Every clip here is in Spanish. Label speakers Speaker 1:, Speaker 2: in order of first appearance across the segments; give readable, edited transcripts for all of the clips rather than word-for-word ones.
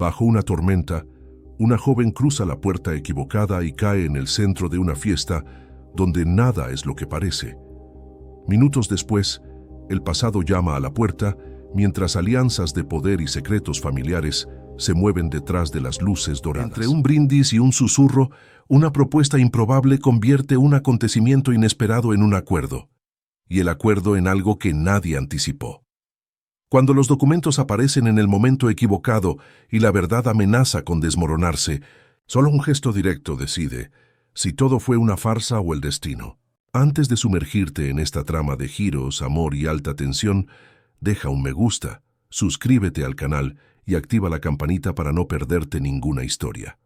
Speaker 1: Bajo una tormenta, una joven cruza la puerta equivocada y cae en el centro de una fiesta donde nada es lo que parece. Minutos después, el pasado llama a la puerta mientras alianzas de poder y secretos familiares se mueven detrás de las luces doradas. Entre un brindis y un susurro, una propuesta improbable convierte un acontecimiento inesperado en un acuerdo, y el acuerdo en algo que nadie anticipó. Cuando los documentos aparecen en el momento equivocado y la verdad amenaza con desmoronarse, solo un gesto directo decide si todo fue una farsa o el destino. Antes de sumergirte en esta trama de giros, amor y alta tensión, deja un me gusta, suscríbete al canal y activa la campanita para no perderte ninguna historia.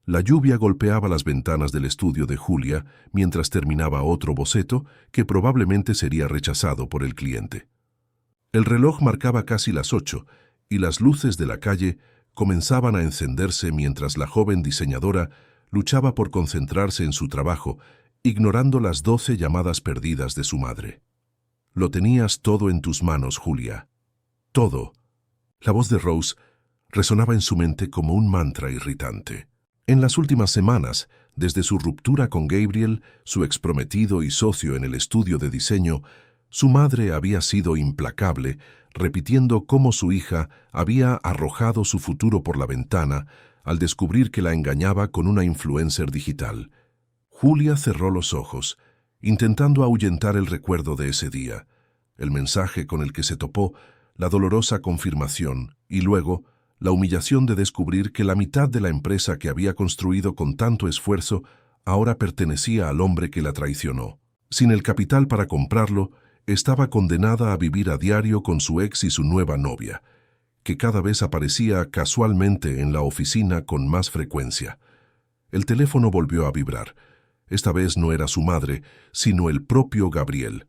Speaker 1: La lluvia golpeaba las ventanas del estudio de Julia mientras terminaba otro boceto que probablemente sería rechazado por el cliente. El reloj marcaba casi las 8 y las luces de la calle comenzaban a encenderse mientras la joven diseñadora luchaba por concentrarse en su trabajo, ignorando las 12 llamadas perdidas de su madre. Lo tenías todo en tus manos, Julia. Todo. La voz de Rose resonaba en su mente como un mantra irritante. En las últimas semanas, desde su ruptura con Gabriel, su exprometido y socio en el estudio de diseño, su madre había sido implacable, repitiendo cómo su hija había arrojado su futuro por la ventana al descubrir que la engañaba con una influencer digital. Julia cerró los ojos, intentando ahuyentar el recuerdo de ese día, el mensaje con el que se topó, la dolorosa confirmación y luego la humillación de descubrir que la mitad de la empresa que había construido con tanto esfuerzo ahora pertenecía al hombre que la traicionó. Sin el capital para comprarlo, estaba condenada a vivir a diario con su ex y su nueva novia, que cada vez aparecía casualmente en la oficina con más frecuencia. El teléfono volvió a vibrar. Esta vez no era su madre, sino el propio Gabriel.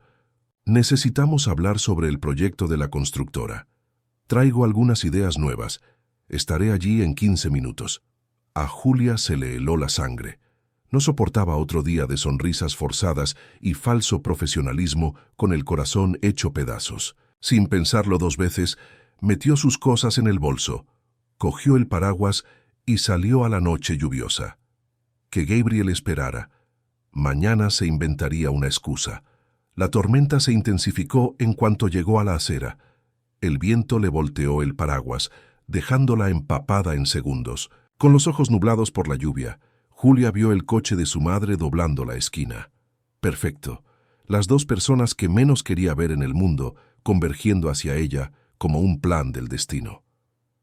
Speaker 1: Necesitamos hablar sobre el proyecto de la constructora. Traigo algunas ideas nuevas. Estaré allí en 15 minutos. A Julia se le heló la sangre. No soportaba otro día de sonrisas forzadas y falso profesionalismo con el corazón hecho pedazos. Sin pensarlo 2 veces, metió sus cosas en el bolso, cogió el paraguas y salió a la noche lluviosa. Que Gabriel esperara. Mañana se inventaría una excusa. La tormenta se intensificó en cuanto llegó a la acera. El viento le volteó el paraguas, dejándola empapada en segundos. Con los ojos nublados por la lluvia, Julia vio el coche de su madre doblando la esquina. Perfecto. Las 2 personas que menos quería ver en el mundo convergiendo hacia ella como un plan del destino.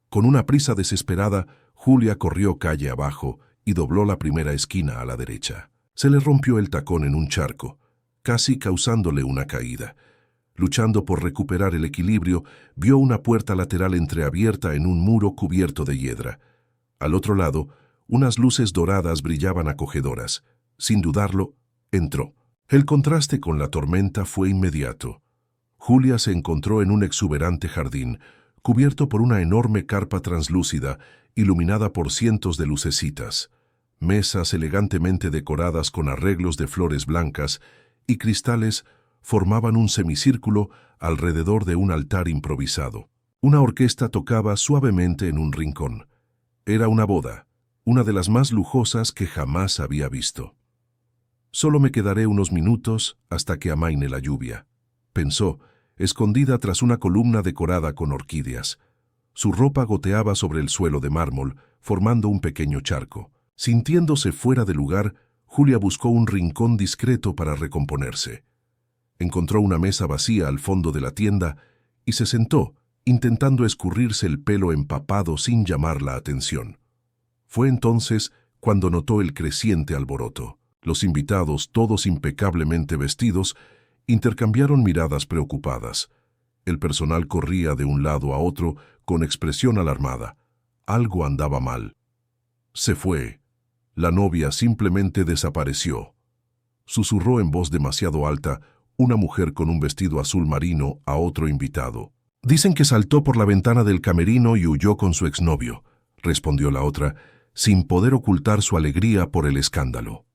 Speaker 1: Con una prisa desesperada, Julia corrió calle abajo y dobló la primera esquina a la derecha. Se le rompió el tacón en un charco, casi causándole una caída. Luchando por recuperar el equilibrio, vio una puerta lateral entreabierta en un muro cubierto de hiedra. Al otro lado, unas luces doradas brillaban acogedoras. Sin dudarlo, entró. El contraste con la tormenta fue inmediato. Julia se encontró en un exuberante jardín, cubierto por una enorme carpa translúcida, iluminada por cientos de lucecitas, mesas elegantemente decoradas con arreglos de flores blancas y cristales formaban un semicírculo alrededor de un altar improvisado. Una orquesta tocaba suavemente en un rincón. Era una boda, una de las más lujosas que jamás había visto. Solo me quedaré unos minutos hasta que amaine la lluvia, pensó, escondida tras una columna decorada con orquídeas. Su ropa goteaba sobre el suelo de mármol, formando un pequeño charco. Sintiéndose fuera de lugar, Julia buscó un rincón discreto para recomponerse. Encontró una mesa vacía al fondo de la tienda y se sentó, intentando escurrirse el pelo empapado sin llamar la atención. Fue entonces cuando notó el creciente alboroto. Los invitados, todos impecablemente vestidos, intercambiaron miradas preocupadas. El personal corría de un lado a otro con expresión alarmada. Algo andaba mal. Se fue. La novia simplemente desapareció. Susurró en voz demasiado alta una mujer con un vestido azul marino a otro invitado. Dicen que saltó por la ventana del camerino y huyó con su exnovio, respondió la otra, sin poder ocultar su alegría por el escándalo.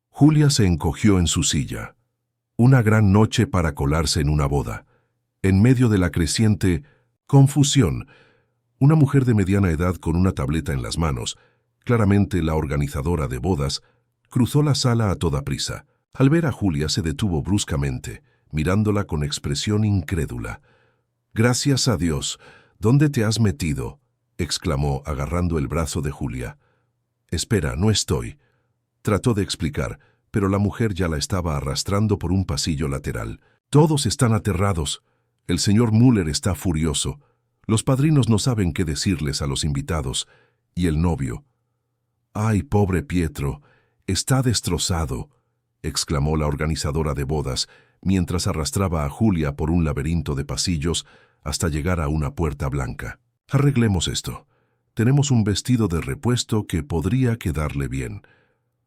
Speaker 1: Julia se encogió en su silla. Una gran noche para colarse en una boda. En medio de la creciente confusión, Una mujer de mediana edad con una tableta en las manos, claramente la organizadora de bodas, cruzó la sala a toda prisa. Al ver a Julia se detuvo bruscamente, mirándola con expresión incrédula. «Gracias a Dios. ¿Dónde te has metido?», exclamó agarrando el brazo de Julia. «Espera, no estoy». Trató de explicar, pero la mujer ya la estaba arrastrando por un pasillo lateral. «Todos están aterrados. El señor Müller está furioso. Los padrinos no saben qué decirles a los invitados. Y el novio. ¡Ay, pobre Pietro! Está destrozado», exclamó la organizadora de bodas, mientras arrastraba a Julia por un laberinto de pasillos hasta llegar a una puerta blanca. «Arreglemos esto. Tenemos un vestido de repuesto que podría quedarle bien».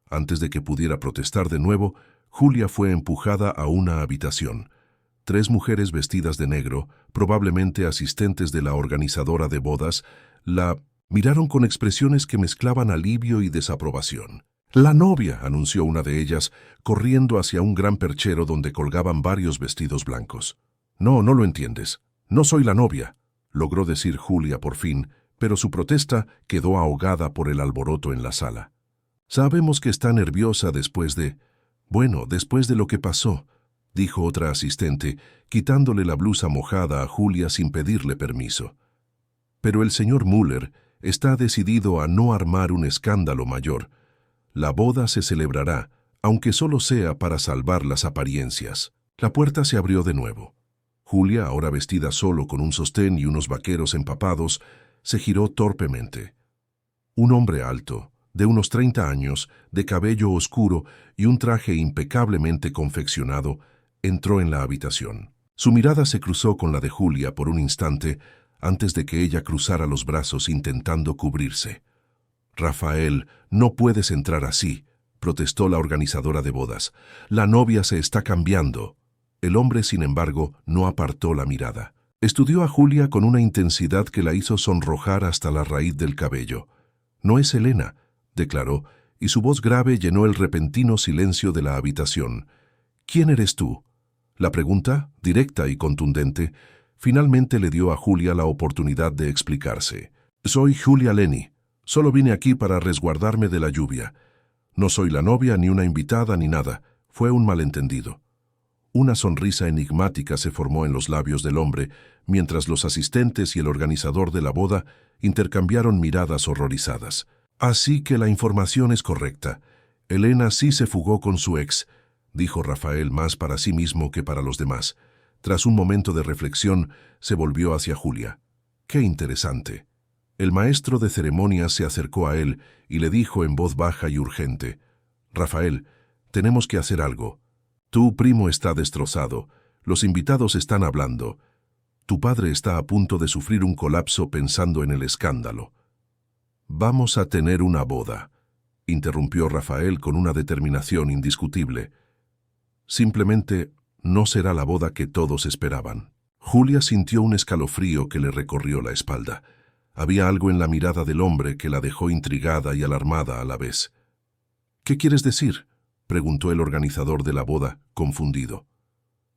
Speaker 1: Antes de que pudiera protestar de nuevo, Julia fue empujada a una habitación. 3 mujeres vestidas de negro, probablemente asistentes de la organizadora de bodas, la miraron con expresiones que mezclaban alivio y desaprobación. «La novia», anunció una de ellas, corriendo hacia un gran perchero donde colgaban varios vestidos blancos. «No, no lo entiendes. No soy la novia», logró decir Julia por fin, pero su protesta quedó ahogada por el alboroto en la sala. «Sabemos que está nerviosa después de lo que pasó», dijo otra asistente, quitándole la blusa mojada a Julia sin pedirle permiso. «Pero el señor Müller está decidido a no armar un escándalo mayor. La boda se celebrará, aunque solo sea para salvar las apariencias». La puerta se abrió de nuevo. Julia, ahora vestida solo con un sostén y unos vaqueros empapados, se giró torpemente. Un hombre alto, de unos 30 años, de cabello oscuro y un traje impecablemente confeccionado, entró en la habitación. Su mirada se cruzó con la de Julia por un instante antes de que ella cruzara los brazos intentando cubrirse. «Rafael, no puedes entrar así», protestó la organizadora de bodas. «La novia se está cambiando». El hombre, sin embargo, no apartó la mirada. Estudió a Julia con una intensidad que la hizo sonrojar hasta la raíz del cabello. «No es Elena», declaró, y su voz grave llenó el repentino silencio de la habitación. «¿Quién eres tú?». La pregunta, directa y contundente, finalmente le dio a Julia la oportunidad de explicarse. «Soy Julia Lenny. Solo vine aquí para resguardarme de la lluvia. No soy la novia, ni una invitada, ni nada. Fue un malentendido». Una sonrisa enigmática se formó en los labios del hombre, mientras los asistentes y el organizador de la boda intercambiaron miradas horrorizadas. «Así que la información es correcta. Elena sí se fugó con su ex», dijo Rafael más para sí mismo que para los demás. Tras un momento de reflexión, se volvió hacia Julia. «Qué interesante». El maestro de ceremonias se acercó a él y le dijo en voz baja y urgente: «Rafael, tenemos que hacer algo. Tu primo está destrozado. Los invitados están hablando. Tu padre está a punto de sufrir un colapso pensando en el escándalo». «Vamos a tener una boda», interrumpió Rafael con una determinación indiscutible. «Simplemente no será la boda que todos esperaban». Julia sintió un escalofrío que le recorrió la espalda. Había algo en la mirada del hombre que la dejó intrigada y alarmada a la vez. «¿Qué quieres decir?», preguntó el organizador de la boda, confundido.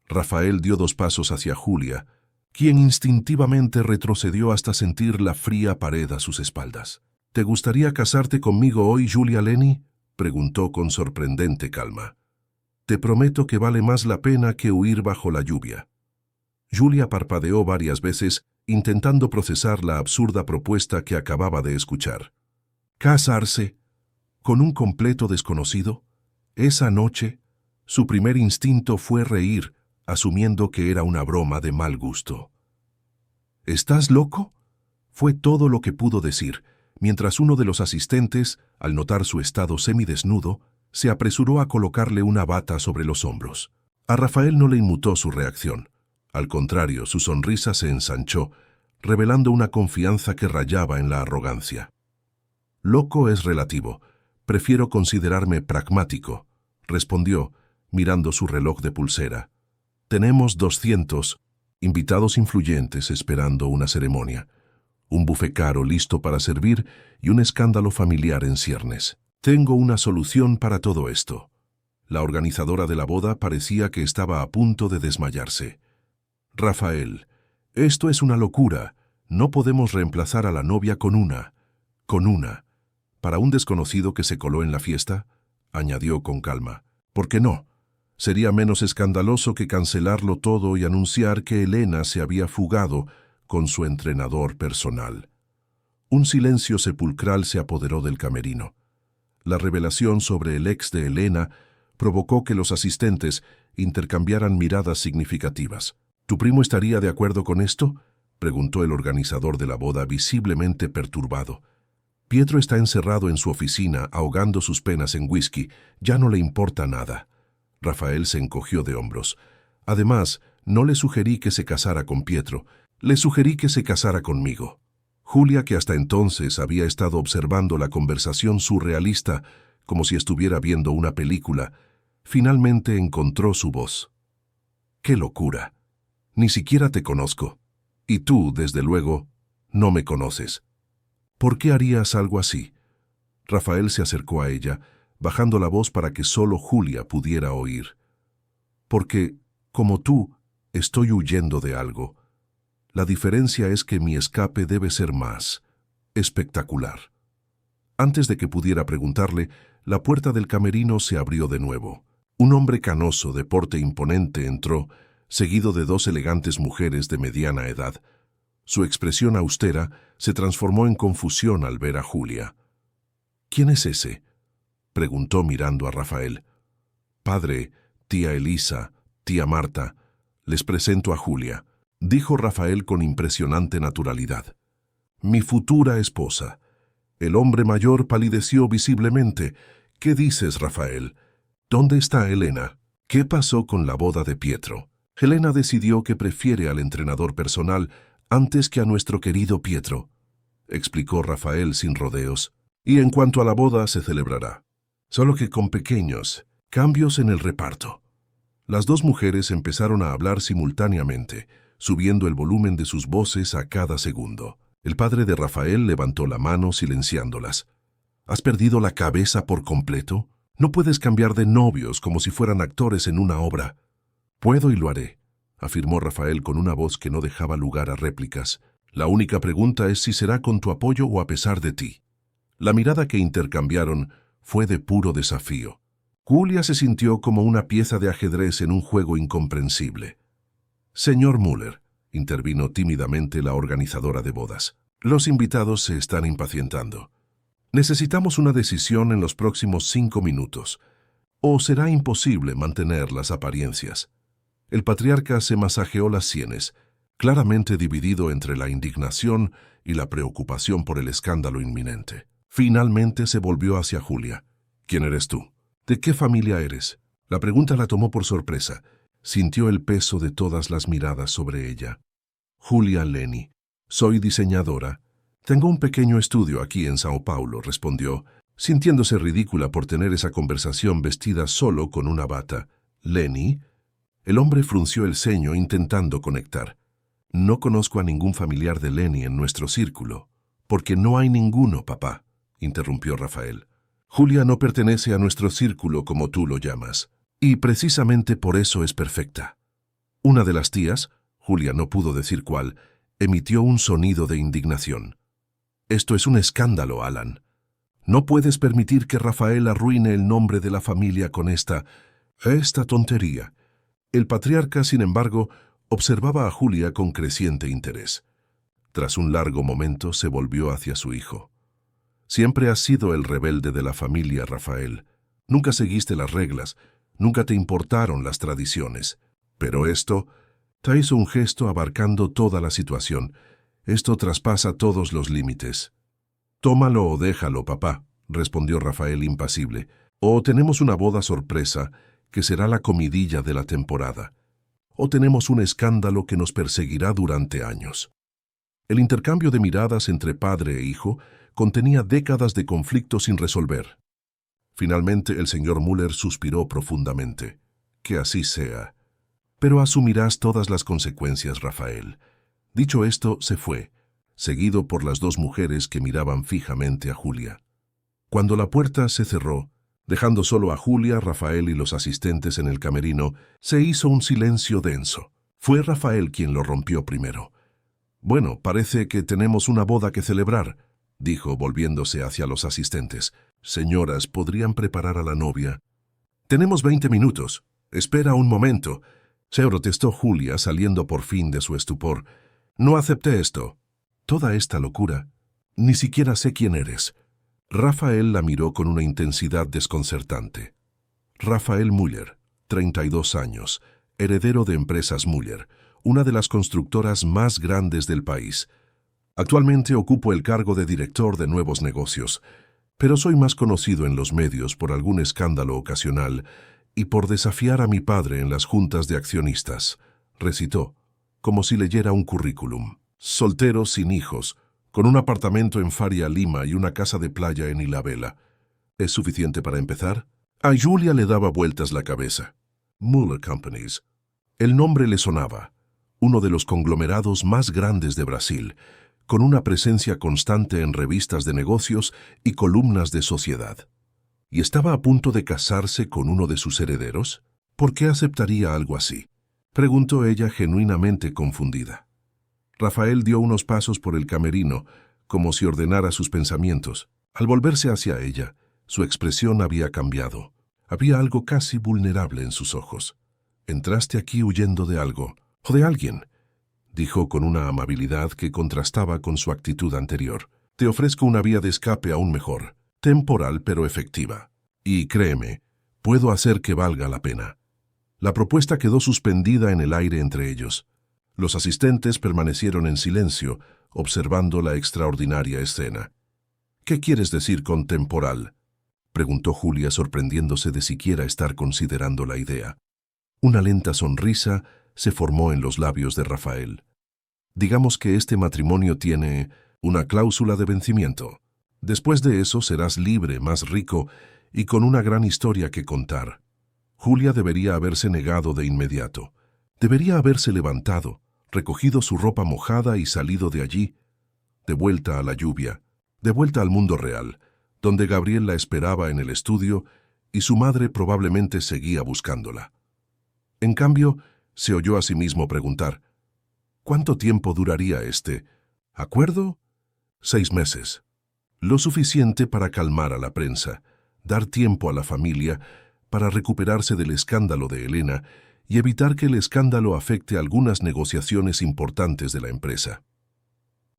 Speaker 1: Rafael dio 2 pasos hacia Julia, quien instintivamente retrocedió hasta sentir la fría pared a sus espaldas. «¿Te gustaría casarte conmigo hoy, Julia Lenny?», preguntó con sorprendente calma. «Te prometo que vale más la pena que huir bajo la lluvia». Julia parpadeó varias veces, intentando procesar la absurda propuesta que acababa de escuchar. ¿Casarse? ¿Con un completo desconocido? Esa noche, su primer instinto fue reír, asumiendo que era una broma de mal gusto. «¿Estás loco?», fue todo lo que pudo decir, mientras uno de los asistentes, al notar su estado semidesnudo, se apresuró a colocarle una bata sobre los hombros. A Rafael no le inmutó su reacción. Al contrario, su sonrisa se ensanchó, revelando una confianza que rayaba en la arrogancia. «Loco es relativo. Prefiero considerarme pragmático», respondió, mirando su reloj de pulsera. «Tenemos 200 invitados influyentes esperando una ceremonia, un buffet caro listo para servir y un escándalo familiar en ciernes. Tengo una solución para todo esto». La organizadora de la boda parecía que estaba a punto de desmayarse. «Rafael, esto es una locura. No podemos reemplazar a la novia con una. Para un desconocido que se coló en la fiesta, añadió con calma. ¿Por qué no? Sería menos escandaloso que cancelarlo todo y anunciar que Elena se había fugado con su entrenador personal. Un silencio sepulcral se apoderó del camerino. La revelación sobre el ex de Elena provocó que los asistentes intercambiaran miradas significativas. ¿Tu primo estaría de acuerdo con esto?, preguntó el organizador de la boda, visiblemente perturbado. Pietro está encerrado en su oficina, ahogando sus penas en whisky. Ya no le importa nada. Rafael se encogió de hombros. Además, no le sugerí que se casara con Pietro. Le sugerí que se casara conmigo. Julia, que hasta entonces había estado observando la conversación surrealista, como si estuviera viendo una película, finalmente encontró su voz. ¡Qué locura! Ni siquiera te conozco. Y tú, desde luego, no me conoces. ¿Por qué harías algo así? Rafael se acercó a ella, bajando la voz para que solo Julia pudiera oír. Porque, como tú, estoy huyendo de algo. La diferencia es que mi escape debe ser más espectacular. Antes de que pudiera preguntarle, la puerta del camerino se abrió de nuevo. Un hombre canoso, de porte imponente, entró, seguido de dos elegantes mujeres de mediana edad. Su expresión austera se transformó en confusión al ver a Julia. «¿Quién es ese?», preguntó mirando a Rafael. «Padre, tía Elisa, tía Marta, les presento a Julia», dijo Rafael con impresionante naturalidad. «Mi futura esposa». El hombre mayor palideció visiblemente. «¿Qué dices, Rafael? ¿Dónde está Elena? ¿Qué pasó con la boda de Pietro?» Helena decidió que prefiere al entrenador personal antes que a nuestro querido Pietro, explicó Rafael sin rodeos. Y en cuanto a la boda, se celebrará, solo que con pequeños cambios en el reparto. Las dos mujeres empezaron a hablar simultáneamente, subiendo el volumen de sus voces a cada segundo. El padre de Rafael levantó la mano silenciándolas. ¿Has perdido la cabeza por completo? No puedes cambiar de novios como si fueran actores en una obra. «Puedo y lo haré», afirmó Rafael con una voz que no dejaba lugar a réplicas. «La única pregunta es si será con tu apoyo o a pesar de ti». La mirada que intercambiaron fue de puro desafío. Julia se sintió como una pieza de ajedrez en un juego incomprensible. «Señor Müller», intervino tímidamente la organizadora de bodas, «los invitados se están impacientando. Necesitamos una decisión en los próximos 5 minutos, o será imposible mantener las apariencias». El patriarca se masajeó las sienes, claramente dividido entre la indignación y la preocupación por el escándalo inminente. Finalmente se volvió hacia Julia. «¿Quién eres tú? ¿De qué familia eres?». La pregunta la tomó por sorpresa. Sintió el peso de todas las miradas sobre ella. «Julia Leni. Soy diseñadora. Tengo un pequeño estudio aquí en Sao Paulo», respondió, sintiéndose ridícula por tener esa conversación vestida solo con una bata. «¿Leni?». El hombre frunció el ceño intentando conectar. «No conozco a ningún familiar de Leni en nuestro círculo». «Porque no hay ninguno, papá», interrumpió Rafael. «Julia no pertenece a nuestro círculo como tú lo llamas. Y precisamente por eso es perfecta». Una de las tías, Julia no pudo decir cuál, emitió un sonido de indignación. «Esto es un escándalo, Alan. No puedes permitir que Rafael arruine el nombre de la familia con esta tontería». El patriarca, sin embargo, observaba a Julia con creciente interés. Tras un largo momento se volvió hacia su hijo. «Siempre has sido el rebelde de la familia, Rafael. Nunca seguiste las reglas, nunca te importaron las tradiciones. Pero esto...» Te hizo un gesto abarcando toda la situación. «Esto traspasa todos los límites». «Tómalo o déjalo, papá», respondió Rafael impasible. «O tenemos una boda sorpresa que será la comidilla de la temporada, o tenemos un escándalo que nos perseguirá durante años». El intercambio de miradas entre padre e hijo contenía décadas de conflicto sin resolver. Finalmente el señor Müller suspiró profundamente. «Que así sea. Pero asumirás todas las consecuencias, Rafael». Dicho esto, se fue, seguido por las dos mujeres que miraban fijamente a Julia. Cuando la puerta se cerró, dejando solo a Julia, Rafael y los asistentes en el camerino, se hizo un silencio denso. Fue Rafael quien lo rompió primero. Bueno, parece que tenemos una boda que celebrar, dijo volviéndose hacia los asistentes. Señoras, ¿podrían preparar a la novia? Tenemos 20 minutos. Espera un momento, se protestó Julia saliendo por fin de su estupor. No acepté esto. Toda esta locura. Ni siquiera sé quién eres. Rafael la miró con una intensidad desconcertante. Rafael Müller, 32 años, heredero de Empresas Müller, una de las constructoras más grandes del país. Actualmente ocupo el cargo de director de nuevos negocios, pero soy más conocido en los medios por algún escándalo ocasional y por desafiar a mi padre en las juntas de accionistas, recitó, como si leyera un currículum. Soltero, sin hijos, con un apartamento en Faria Lima y una casa de playa en Ilhabela. ¿Es suficiente para empezar? A Julia le daba vueltas la cabeza. Müller Companies. El nombre le sonaba. Uno de los conglomerados más grandes de Brasil, con una presencia constante en revistas de negocios y columnas de sociedad. ¿Y estaba a punto de casarse con uno de sus herederos? ¿Por qué aceptaría algo así?, preguntó ella genuinamente confundida. Rafael dio unos pasos por el camerino, como si ordenara sus pensamientos. Al volverse hacia ella, su expresión había cambiado. Había algo casi vulnerable en sus ojos. «Entraste aquí huyendo de algo, o de alguien», dijo con una amabilidad que contrastaba con su actitud anterior. «Te ofrezco una vía de escape aún mejor, temporal pero efectiva. Y créeme, puedo hacer que valga la pena». La propuesta quedó suspendida en el aire entre ellos. Los asistentes permanecieron en silencio, observando la extraordinaria escena. «¿Qué quieres decir con temporal?», preguntó Julia, sorprendiéndose de siquiera estar considerando la idea. Una lenta sonrisa se formó en los labios de Rafael. «Digamos que este matrimonio tiene una cláusula de vencimiento. Después de eso serás libre, más rico y con una gran historia que contar». Julia debería haberse negado de inmediato. Debería haberse levantado, recogido su ropa mojada y salido de allí, de vuelta a la lluvia, de vuelta al mundo real, donde Gabriel la esperaba en el estudio y su madre probablemente seguía buscándola. En cambio, se oyó a sí mismo preguntar, ¿cuánto tiempo duraría este acuerdo? 6 meses. Lo suficiente para calmar a la prensa, dar tiempo a la familia para recuperarse del escándalo de Elena y evitar que el escándalo afecte algunas negociaciones importantes de la empresa.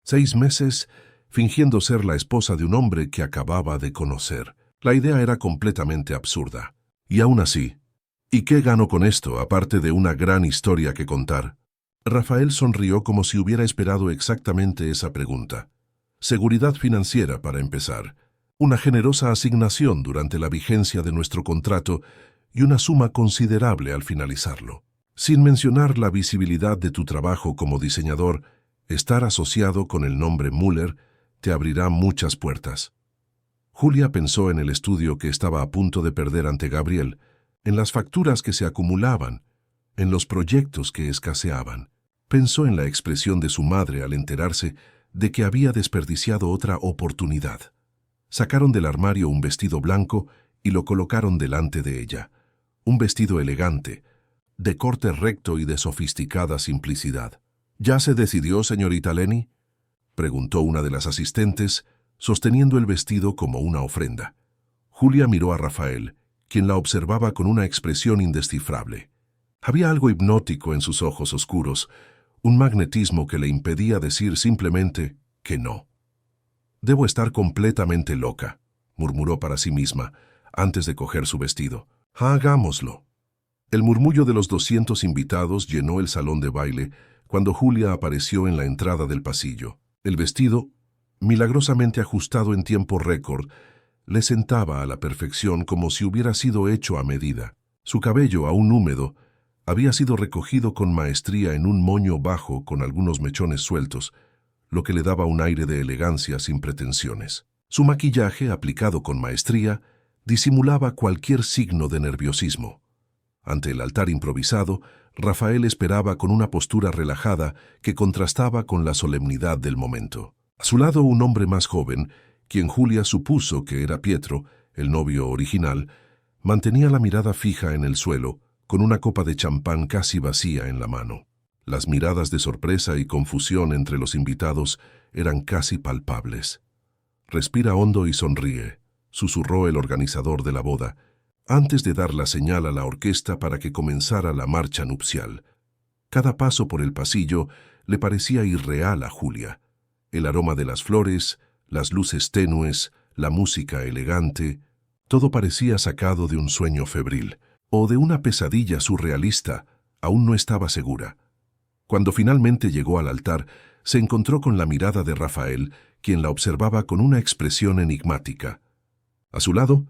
Speaker 1: 6 meses fingiendo ser la esposa de un hombre que acababa de conocer. La idea era completamente absurda. Y aún así, ¿y qué gano con esto, aparte de una gran historia que contar? Rafael sonrió como si hubiera esperado exactamente esa pregunta. Seguridad financiera, para empezar. Una generosa asignación durante la vigencia de nuestro contrato y una suma considerable al finalizarlo. Sin mencionar la visibilidad de tu trabajo como diseñador, estar asociado con el nombre Müller te abrirá muchas puertas. Julia pensó en el estudio que estaba a punto de perder ante Gabriel, en las facturas que se acumulaban, en los proyectos que escaseaban. Pensó en la expresión de su madre al enterarse de que había desperdiciado otra oportunidad. Sacaron del armario un vestido blanco y lo colocaron delante de ella. Un vestido elegante, de corte recto y de sofisticada simplicidad. ¿Ya se decidió, señorita Lenny?, preguntó una de las asistentes, sosteniendo el vestido como una ofrenda. Julia miró a Rafael, quien la observaba con una expresión indescifrable. Había algo hipnótico en sus ojos oscuros, un magnetismo que le impedía decir simplemente que no. «Debo estar completamente loca», murmuró para sí misma, antes de coger su vestido. «Hagámoslo». El murmullo de los 200 invitados llenó el salón de baile cuando Julia apareció en la entrada del pasillo. El vestido, milagrosamente ajustado en tiempo récord, le sentaba a la perfección como si hubiera sido hecho a medida. Su cabello, aún húmedo, había sido recogido con maestría en un moño bajo con algunos mechones sueltos, lo que le daba un aire de elegancia sin pretensiones. Su maquillaje, aplicado con maestría, disimulaba cualquier signo de nerviosismo. Ante el altar improvisado, Rafael esperaba con una postura relajada que contrastaba con la solemnidad del momento. A su lado, un hombre más joven, quien Julia supuso que era Pietro, el novio original, mantenía la mirada fija en el suelo, con una copa de champán casi vacía en la mano. Las miradas de sorpresa y confusión entre los invitados eran casi palpables. «Respira hondo y sonríe», susurró el organizador de la boda, antes de dar la señal a la orquesta para que comenzara la marcha nupcial. Cada paso por el pasillo le parecía irreal a Julia. El aroma de las flores, las luces tenues, la música elegante, todo parecía sacado de un sueño febril, o de una pesadilla surrealista. Aún no estaba segura. Cuando finalmente llegó al altar, se encontró con la mirada de Rafael, quien la observaba con una expresión enigmática. A su lado,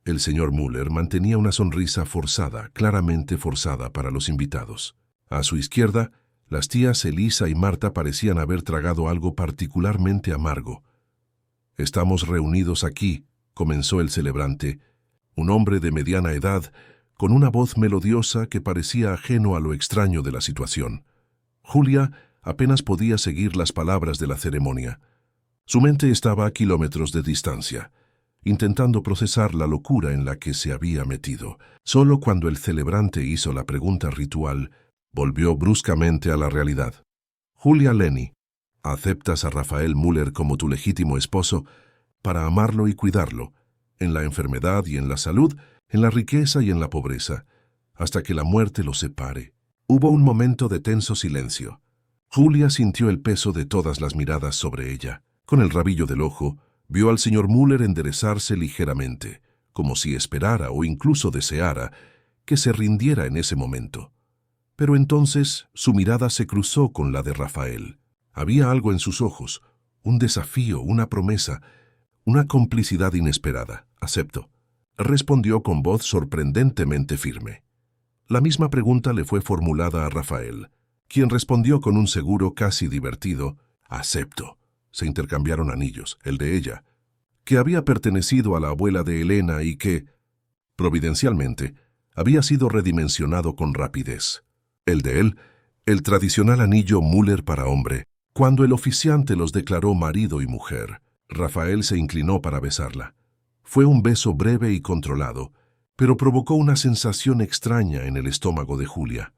Speaker 1: el señor Müller mantenía una sonrisa forzada, claramente forzada para los invitados. A su izquierda, las tías Elisa y Marta parecían haber tragado algo particularmente amargo. «Estamos reunidos aquí», comenzó el celebrante, un hombre de mediana edad, con una voz melodiosa que parecía ajeno a lo extraño de la situación. Julia apenas podía seguir las palabras de la ceremonia. Su mente estaba a kilómetros de distancia, intentando procesar la locura en la que se había metido. Solo cuando el celebrante hizo la pregunta ritual, volvió bruscamente a la realidad. «Julia Lenny, ¿aceptas a Rafael Müller como tu legítimo esposo para amarlo y cuidarlo, en la enfermedad y en la salud, en la riqueza y en la pobreza, hasta que la muerte los separe?» Hubo un momento de tenso silencio. Julia sintió el peso de todas las miradas sobre ella. Con el rabillo del ojo, vio al señor Müller enderezarse ligeramente, como si esperara o incluso deseara que se rindiera en ese momento. Pero entonces su mirada se cruzó con la de Rafael. Había algo en sus ojos, un desafío, una promesa, una complicidad inesperada. «Acepto», respondió con voz sorprendentemente firme. La misma pregunta le fue formulada a Rafael, quien respondió con un seguro casi divertido «Acepto». Se intercambiaron anillos, el de ella, que había pertenecido a la abuela de Elena y que, providencialmente, había sido redimensionado con rapidez. El de él, el tradicional anillo Müller para hombre. Cuando el oficiante los declaró marido y mujer, Rafael se inclinó para besarla. Fue un beso breve y controlado, pero provocó una sensación extraña en el estómago de Julia.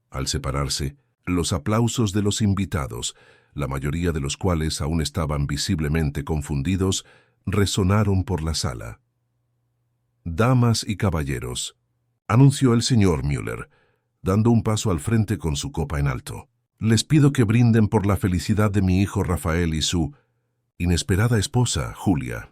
Speaker 1: Al separarse, los aplausos de los invitados, la mayoría de los cuales aún estaban visiblemente confundidos, resonaron por la sala. «Damas y caballeros», anunció el señor Müller, dando un paso al frente con su copa en alto. «Les pido que brinden por la felicidad de mi hijo Rafael y su inesperada esposa, Julia».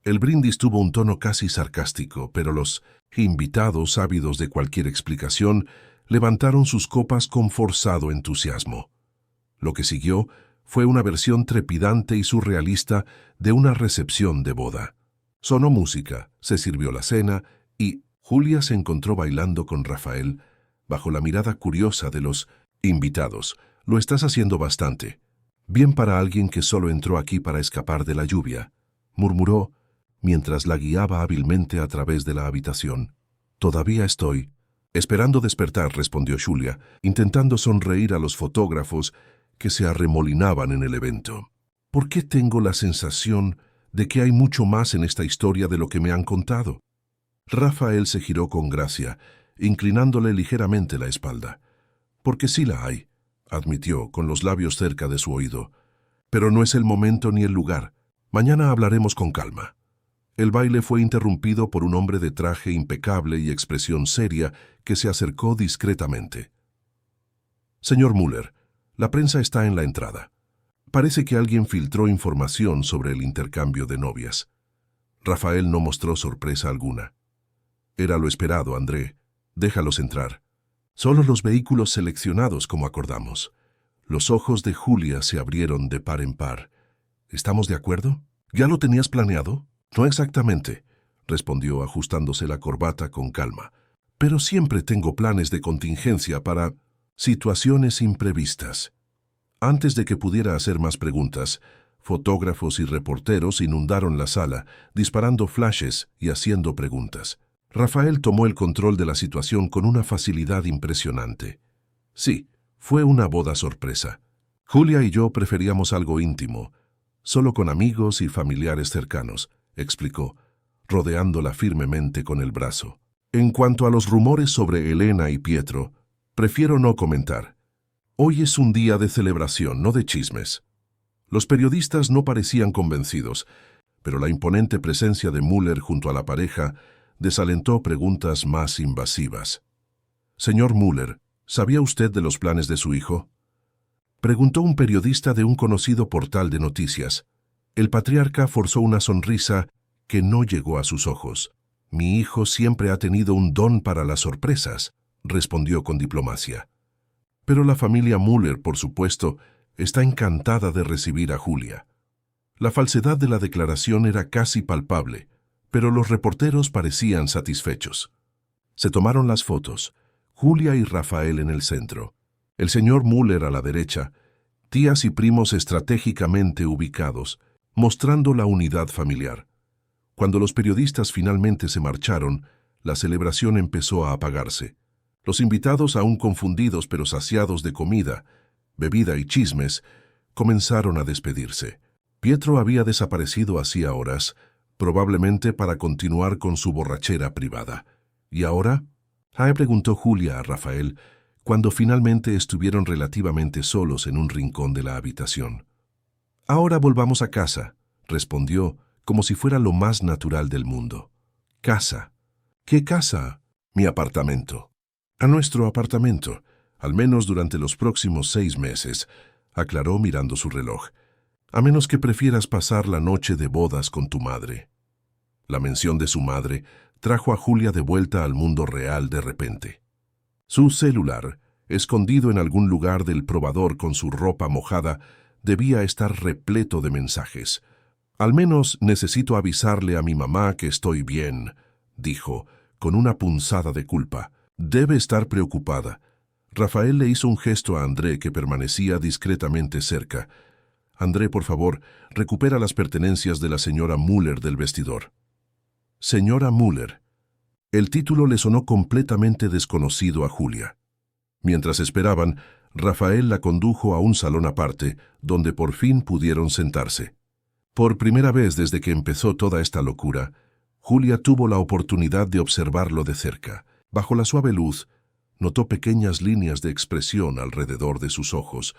Speaker 1: El brindis tuvo un tono casi sarcástico, pero los invitados, ávidos de cualquier explicación, levantaron sus copas con forzado entusiasmo. Lo que siguió fue una versión trepidante y surrealista de una recepción de boda. Sonó música, se sirvió la cena y Julia se encontró bailando con Rafael bajo la mirada curiosa de los invitados. «Lo estás haciendo bastante. Bien para alguien que solo entró aquí para escapar de la lluvia», murmuró mientras la guiaba hábilmente a través de la habitación. «Todavía estoy esperando despertar», respondió Julia, intentando sonreír a los fotógrafos que se arremolinaban en el evento. «¿Por qué tengo la sensación de que hay mucho más en esta historia de lo que me han contado?» Rafael se giró con gracia, inclinándole ligeramente la espalda. «Porque sí la hay», admitió, con los labios cerca de su oído. «Pero no es el momento ni el lugar. Mañana hablaremos con calma». El baile fue interrumpido por un hombre de traje impecable y expresión seria que se acercó discretamente. «Señor Müller, la prensa está en la entrada. Parece que alguien filtró información sobre el intercambio de novias». Rafael no mostró sorpresa alguna. «Era lo esperado, André. Déjalos entrar. Solo los vehículos seleccionados como acordamos». Los ojos de Julia se abrieron de par en par. «¿Estamos de acuerdo? ¿Ya lo tenías planeado?» «No exactamente», respondió ajustándose la corbata con calma. «Pero siempre tengo planes de contingencia para situaciones imprevistas». Antes de que pudiera hacer más preguntas, fotógrafos y reporteros inundaron la sala, disparando flashes y haciendo preguntas. Rafael tomó el control de la situación con una facilidad impresionante. Sí, fue una boda sorpresa. Julia y yo preferíamos algo íntimo, solo con amigos y familiares cercanos, explicó, rodeándola firmemente con el brazo. «En cuanto a los rumores sobre Elena y Pietro, prefiero no comentar. Hoy es un día de celebración, no de chismes. Los periodistas no parecían convencidos, pero la imponente presencia de Müller junto a la pareja desalentó preguntas más invasivas. «Señor Müller, ¿sabía usted de los planes de su hijo?», preguntó un periodista de un conocido portal de noticias. El patriarca forzó una sonrisa que no llegó a sus ojos. «Mi hijo siempre ha tenido un don para las sorpresas», respondió con diplomacia. Pero la familia Müller, por supuesto, está encantada de recibir a Julia. La falsedad de la declaración era casi palpable, pero los reporteros parecían satisfechos. Se tomaron las fotos, Julia y Rafael en el centro, el señor Müller a la derecha, tías y primos estratégicamente ubicados, mostrando la unidad familiar. Cuando los periodistas finalmente se marcharon, la celebración empezó a apagarse. Los invitados, aún confundidos pero saciados de comida, bebida y chismes, comenzaron a despedirse. Pietro había desaparecido hacía horas, probablemente para continuar con su borrachera privada. ¿Y ahora?, preguntó Julia a Rafael, cuando finalmente estuvieron relativamente solos en un rincón de la habitación. «Ahora volvamos a casa», respondió, como si fuera lo más natural del mundo. «¿Casa? ¿Qué casa?» «Mi apartamento». «A nuestro apartamento, al menos durante los próximos 6 meses», aclaró mirando su reloj. «A menos que prefieras pasar la noche de bodas con tu madre». La mención de su madre trajo a Julia de vuelta al mundo real de repente. Su celular, escondido en algún lugar del probador con su ropa mojada, debía estar repleto de mensajes. «Al menos necesito avisarle a mi mamá que estoy bien», dijo, con una punzada de culpa. «Debe estar preocupada». Rafael le hizo un gesto a André, que permanecía discretamente cerca. «André, por favor, recupera las pertenencias de la señora Müller del vestidor». «Señora Müller». El título le sonó completamente desconocido a Julia. Mientras esperaban, Rafael la condujo a un salón aparte, donde por fin pudieron sentarse. Por primera vez desde que empezó toda esta locura, Julia tuvo la oportunidad de observarlo de cerca. Bajo la suave luz, notó pequeñas líneas de expresión alrededor de sus ojos,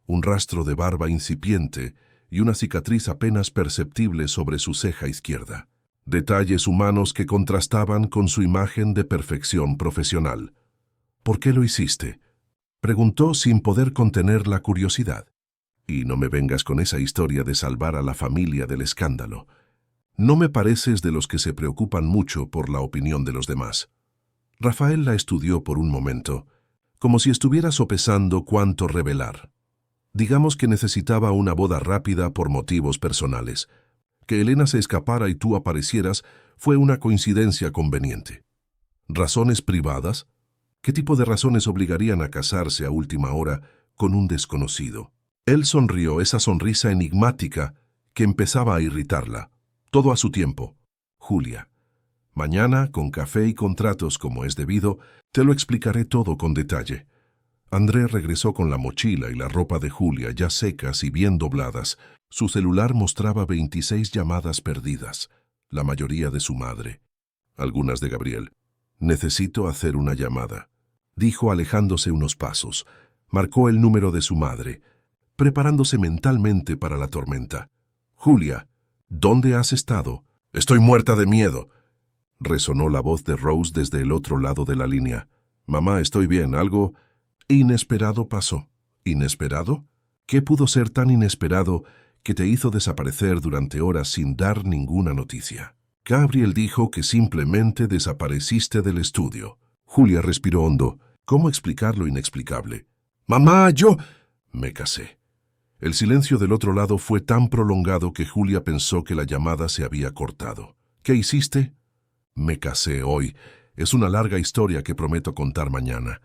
Speaker 1: un rastro de barba incipiente y una cicatriz apenas perceptible sobre su ceja izquierda. Detalles humanos que contrastaban con su imagen de perfección profesional. «¿Por qué lo hiciste?», preguntó sin poder contener la curiosidad. «Y no me vengas con esa historia de salvar a la familia del escándalo. No me pareces de los que se preocupan mucho por la opinión de los demás». Rafael la estudió por un momento, como si estuviera sopesando cuánto revelar. «Digamos que necesitaba una boda rápida por motivos personales. Que Elena se escapara y tú aparecieras fue una coincidencia conveniente». «¿Razones privadas? ¿Qué tipo de razones obligarían a casarse a última hora con un desconocido?». Él sonrió, esa sonrisa enigmática que empezaba a irritarla. «Todo a su tiempo, Julia. Mañana, con café y contratos como es debido, te lo explicaré todo con detalle». André regresó con la mochila y la ropa de Julia ya secas y bien dobladas. Su celular mostraba 26 llamadas perdidas, la mayoría de su madre, algunas de Gabriel. «Necesito hacer una llamada», dijo alejándose unos pasos. Marcó el número de su madre, preparándose mentalmente para la tormenta. «Julia, ¿dónde has estado?». «Estoy muerta de miedo», resonó la voz de Rose desde el otro lado de la línea. «Mamá, estoy bien. Algo inesperado pasó». «¿Inesperado? ¿Qué pudo ser tan inesperado que te hizo desaparecer durante horas sin dar ninguna noticia?». «Gabriel dijo que simplemente desapareciste del estudio». Julia respiró hondo. ¿Cómo explicar lo inexplicable? «Mamá, yo...». «Me casé». El silencio del otro lado fue tan prolongado que Julia pensó que la llamada se había cortado. «¿Qué hiciste?». «Me casé hoy. Es una larga historia que prometo contar mañana.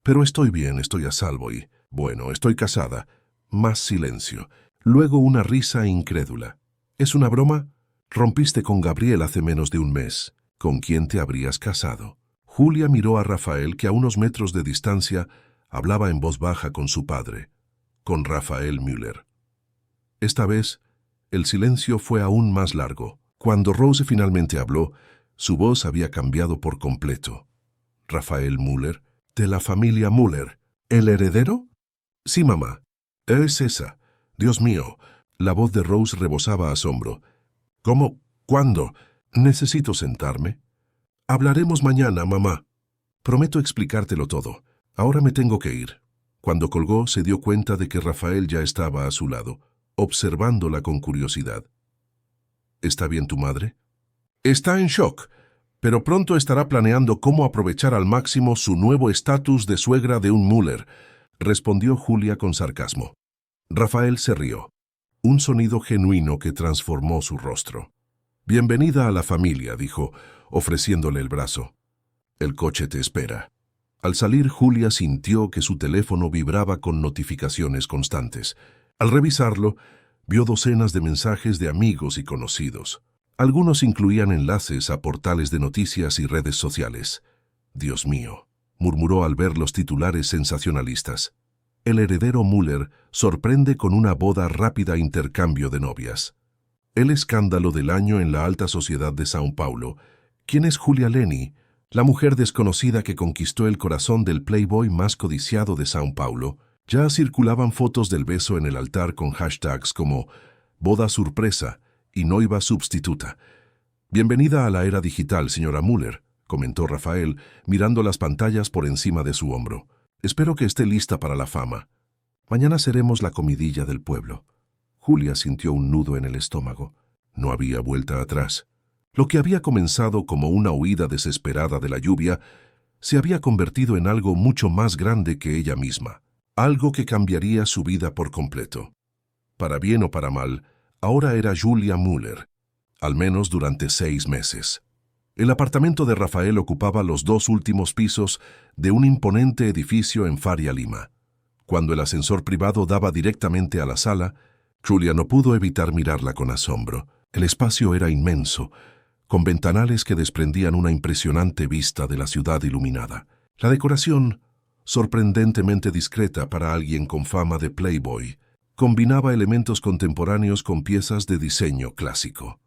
Speaker 1: Pero estoy bien, estoy a salvo y... bueno, estoy casada». Más silencio. Luego una risa incrédula. «¿Es una broma? Rompiste con Gabriel hace menos de un mes. ¿Con quién te habrías casado?». Julia miró a Rafael, que a unos metros de distancia hablaba en voz baja con su padre. «Con Rafael Müller». Esta vez, el silencio fue aún más largo. Cuando Rose finalmente habló, su voz había cambiado por completo. «¿Rafael Müller? ¿De la familia Müller? ¿El heredero?». Sí, mamá. Es esa. Dios mío. La voz de Rose rebosaba asombro. ¿Cómo? ¿Cuándo? Necesito sentarme. Hablaremos mañana, mamá. Prometo explicártelo todo. Ahora me tengo que ir. Cuando colgó, se dio cuenta de que Rafael ya estaba a su lado, observándola con curiosidad. ¿Está bien tu madre? Está en shock, pero pronto estará planeando cómo aprovechar al máximo su nuevo estatus de suegra de un Müller, respondió Julia con sarcasmo. Rafael se rió, un sonido genuino que transformó su rostro. Bienvenida a la familia, dijo, ofreciéndole el brazo. El coche te espera. Al salir, Julia sintió que su teléfono vibraba con notificaciones constantes. Al revisarlo, vio docenas de mensajes de amigos y conocidos. Algunos incluían enlaces a portales de noticias y redes sociales. Dios mío, murmuró al ver los titulares sensacionalistas. El heredero Müller sorprende con una boda rápida intercambio de novias. El escándalo del año en la alta sociedad de São Paulo. ¿Quién es Julia Leni? La mujer desconocida que conquistó el corazón del playboy más codiciado de São Paulo. Ya circulaban fotos del beso en el altar con hashtags como boda sorpresa y noiva substituta. Bienvenida a la era digital, señora Müller, comentó Rafael, mirando las pantallas por encima de su hombro. Espero que esté lista para la fama. Mañana seremos la comidilla del pueblo. Julia sintió un nudo en el estómago. No había vuelta atrás. Lo que había comenzado como una huida desesperada de la lluvia se había convertido en algo mucho más grande que ella misma, algo que cambiaría su vida por completo. Para bien o para mal, ahora era Julia Müller, al menos durante 6 meses. El apartamento de Rafael ocupaba los 2 últimos pisos de un imponente edificio en Faria Lima. Cuando el ascensor privado daba directamente a la sala, Julia no pudo evitar mirarla con asombro. El espacio era inmenso, con ventanales que desprendían una impresionante vista de la ciudad iluminada. La decoración, sorprendentemente discreta para alguien con fama de playboy, combinaba elementos contemporáneos con piezas de diseño clásico.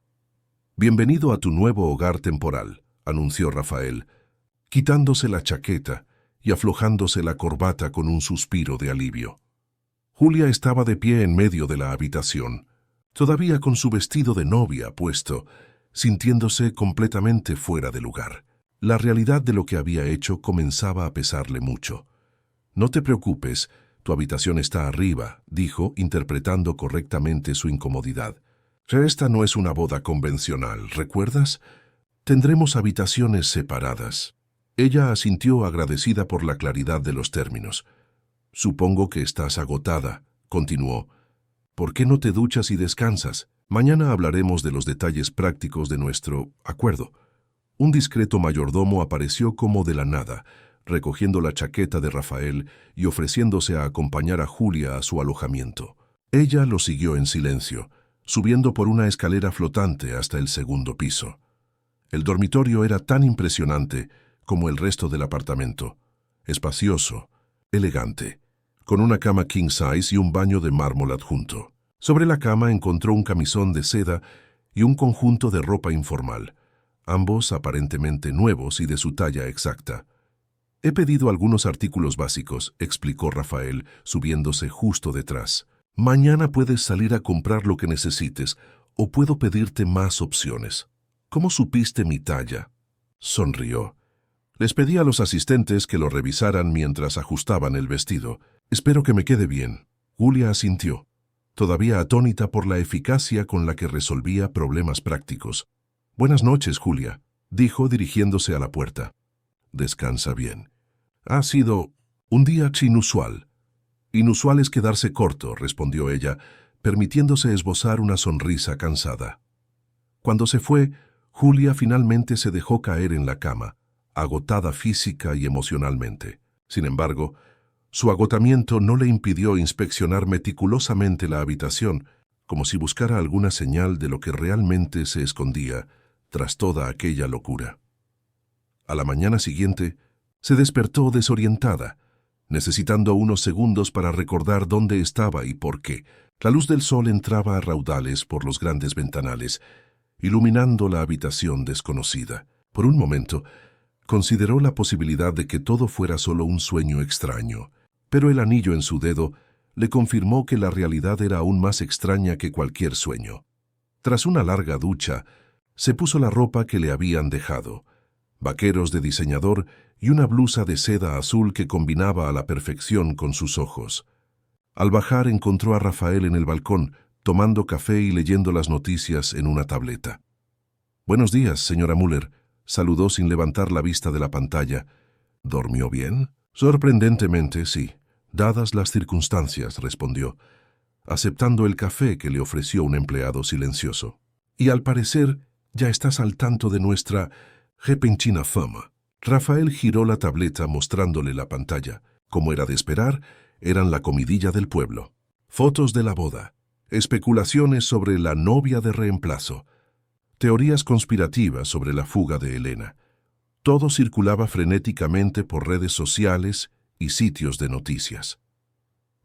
Speaker 1: «Bienvenido a tu nuevo hogar temporal», anunció Rafael, quitándose la chaqueta y aflojándose la corbata con un suspiro de alivio. Julia estaba de pie en medio de la habitación, todavía con su vestido de novia puesto, sintiéndose completamente fuera de lugar. La realidad de lo que había hecho comenzaba a pesarle mucho. «No te preocupes, tu habitación está arriba», dijo, interpretando correctamente su incomodidad. «Esta no es una boda convencional, ¿recuerdas? Tendremos habitaciones separadas». Ella asintió agradecida por la claridad de los términos. «Supongo que estás agotada», continuó. «¿Por qué no te duchas y descansas? Mañana hablaremos de los detalles prácticos de nuestro acuerdo». Un discreto mayordomo apareció como de la nada, recogiendo la chaqueta de Rafael y ofreciéndose a acompañar a Julia a su alojamiento. Ella lo siguió en silencio, subiendo por una escalera flotante hasta el 2.º piso. El dormitorio era tan impresionante como el resto del apartamento, espacioso, elegante, con una cama king size y un baño de mármol adjunto. Sobre la cama encontró un camisón de seda y un conjunto de ropa informal, ambos aparentemente nuevos y de su talla exacta. «He pedido algunos artículos básicos», explicó Rafael, subiéndose justo detrás. «Mañana puedes salir a comprar lo que necesites, o puedo pedirte más opciones». «¿Cómo supiste mi talla?», sonrió. «Les pedí a los asistentes que lo revisaran mientras ajustaban el vestido. Espero que me quede bien». Julia asintió, todavía atónita por la eficacia con la que resolvía problemas prácticos. «Buenas noches, Julia», dijo dirigiéndose a la puerta. «Descansa bien. Ha sido un día inusual». «Inusual es quedarse corto», respondió ella, permitiéndose esbozar una sonrisa cansada. Cuando se fue, Julia finalmente se dejó caer en la cama, agotada física y emocionalmente. Sin embargo, su agotamiento no le impidió inspeccionar meticulosamente la habitación, como si buscara alguna señal de lo que realmente se escondía tras toda aquella locura. A la mañana siguiente, se despertó desorientada, necesitando unos segundos para recordar dónde estaba y por qué. La luz del sol entraba a raudales por los grandes ventanales, iluminando la habitación desconocida. Por un momento, consideró la posibilidad de que todo fuera solo un sueño extraño, pero el anillo en su dedo le confirmó que la realidad era aún más extraña que cualquier sueño. Tras una larga ducha, se puso la ropa que le habían dejado, vaqueros de diseñador y una blusa de seda azul que combinaba a la perfección con sus ojos. Al bajar encontró a Rafael en el balcón, tomando café y leyendo las noticias en una tableta. «Buenos días, señora Müller», saludó sin levantar la vista de la pantalla. «¿Dormió bien?» «Sorprendentemente, sí, dadas las circunstancias», respondió, aceptando el café que le ofreció un empleado silencioso. «Y al parecer ya estás al tanto de nuestra repentina fama». Rafael giró la tableta mostrándole la pantalla. Como era de esperar, eran la comidilla del pueblo. Fotos de la boda, especulaciones sobre la novia de reemplazo, teorías conspirativas sobre la fuga de Elena. Todo circulaba frenéticamente por redes sociales y sitios de noticias.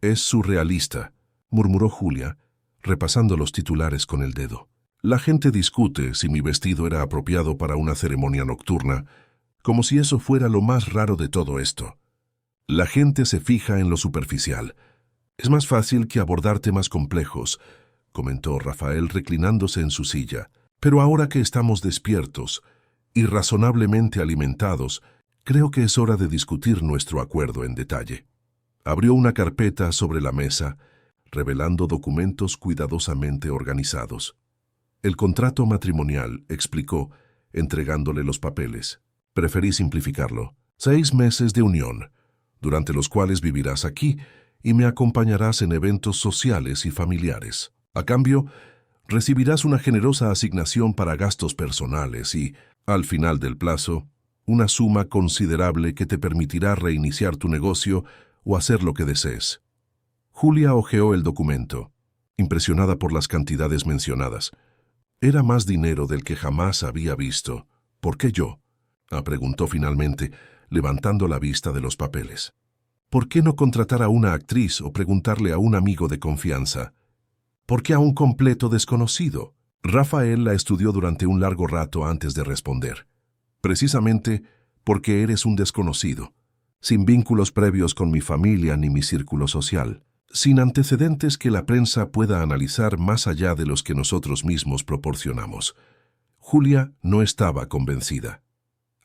Speaker 1: «Es surrealista», murmuró Julia, repasando los titulares con el dedo. «La gente discute si mi vestido era apropiado para una ceremonia nocturna, como si eso fuera lo más raro de todo esto. La gente se fija en lo superficial. Es más fácil que abordar temas complejos», comentó Rafael reclinándose en su silla. «Pero ahora que estamos despiertos y razonablemente alimentados, creo que es hora de discutir nuestro acuerdo en detalle». Abrió una carpeta sobre la mesa, revelando documentos cuidadosamente organizados. «El contrato matrimonial», explicó, entregándole los papeles. «Preferí simplificarlo. 6 meses de unión, durante los cuales vivirás aquí y me acompañarás en eventos sociales y familiares. A cambio, recibirás una generosa asignación para gastos personales y, al final del plazo, una suma considerable que te permitirá reiniciar tu negocio o hacer lo que desees». Julia hojeó el documento, impresionada por las cantidades mencionadas. Era más dinero del que jamás había visto. «¿Por qué yo?», preguntó finalmente, levantando la vista de los papeles. «¿Por qué no contratar a una actriz o preguntarle a un amigo de confianza? ¿Por qué a un completo desconocido?». Rafael la estudió durante un largo rato antes de responder. «Precisamente porque eres un desconocido, sin vínculos previos con mi familia ni mi círculo social, sin antecedentes que la prensa pueda analizar más allá de los que nosotros mismos proporcionamos». Julia no estaba convencida.